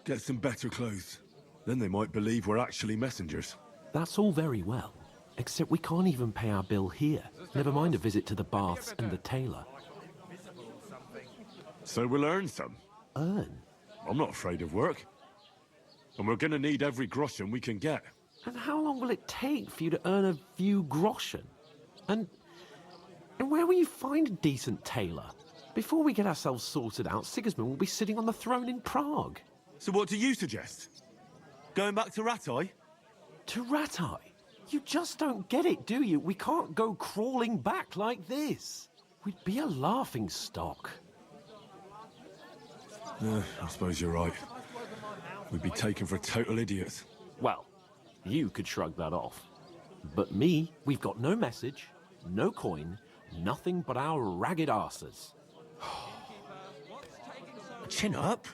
get some better clothes. Then they might believe we're actually messengers. That's all very well, except we can't even pay our bill here. Never mind a visit to the baths and the tailor. So we'll earn some. Earn? I'm not afraid of work. And we're gonna need every groschen we can get. And how long will it take for you to earn a few groschen? And where will you find a decent tailor? Before we get ourselves sorted out, Sigismund will be sitting on the throne in Prague. So what do you suggest? Going back to Rattay? To Rattay? You just don't get it, do you? We can't go crawling back like this. We'd be a laughing stock. I suppose you're right. We'd be taken for total idiots. Well, you could shrug that off. But me, we've got no message, no coin, nothing but our ragged arses. Chin up.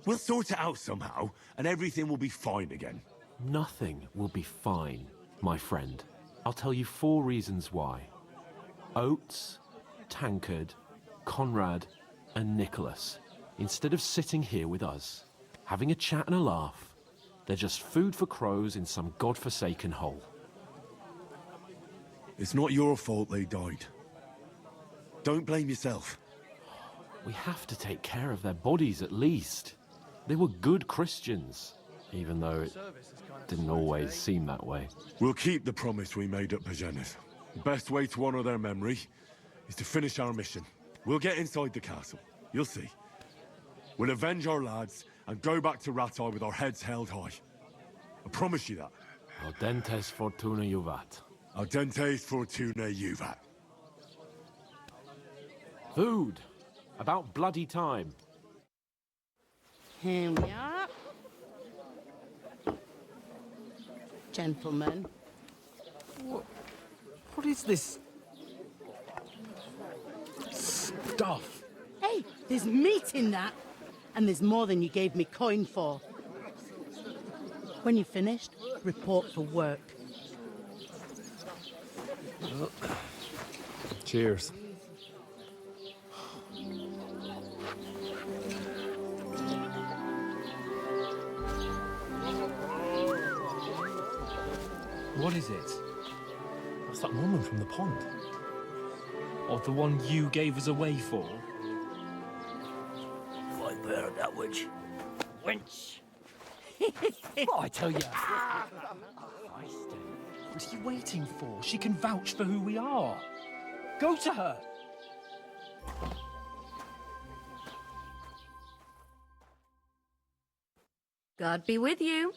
We'll sort it out somehow, and everything will be fine again. Nothing will be fine, my friend. I'll tell you 4 reasons why. Oates, Tankard, Conrad, and Nicholas, instead of sitting here with us, having a chat and a laugh, they're just food for crows in some godforsaken hole. It's not your fault they died. Don't blame yourself. We have to take care of their bodies at least. They were good Christians, even though it didn't always seem that way. We'll keep the promise we made at Pageneth. The best way to honor their memory is to finish our mission. We'll get inside the castle. You'll see. We'll avenge our lads and go back to Rattay with our heads held high. I promise you that. Audentes fortuna juvat. Audentes fortuna juvat. Food. About bloody time. Here we are. Gentlemen. What is this stuff? Hey, there's meat in that. And there's more than you gave me coin for. When you're finished, report for work. Cheers. What is it? That's that woman from the pond. Or the one you gave us away for? Right there, that witch. Wench. What I tell you? What are you waiting for? She can vouch for who we are. Go to her. God be with you.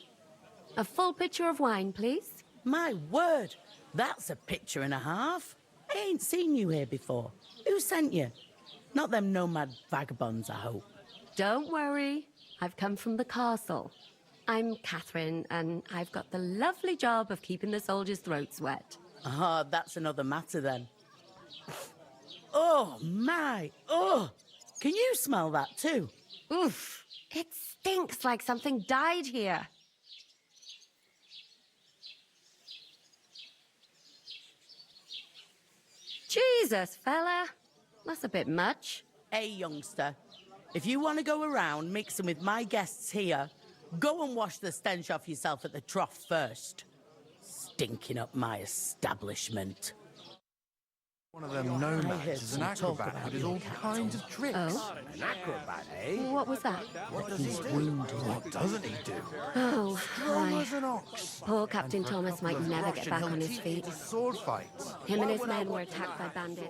A full pitcher of wine, please. My word, that's a picture and a half. I ain't seen you here before. Who sent you? Not them nomad vagabonds, I hope. Don't worry. I've come from the castle. I'm Catherine, and I've got the lovely job of keeping the soldiers' throats wet. Ah, that's another matter then. Oh, my. Oh, can you smell that too? Oof. It stinks like something died here. Jesus, fella. That's a bit much. Hey, youngster. If you want to go around mixing with my guests here, go and wash the stench off yourself at the trough first. Stinking up my establishment. One of them nomads is an acrobat who does all kinds of tricks. Oh? An acrobat, eh? What was that? What does he do? What doesn't he do? Oh, Strong hi. as an ox. Poor Captain Thomas might never get back on his feet. Sword fights. Him and his men were attacked by bandits.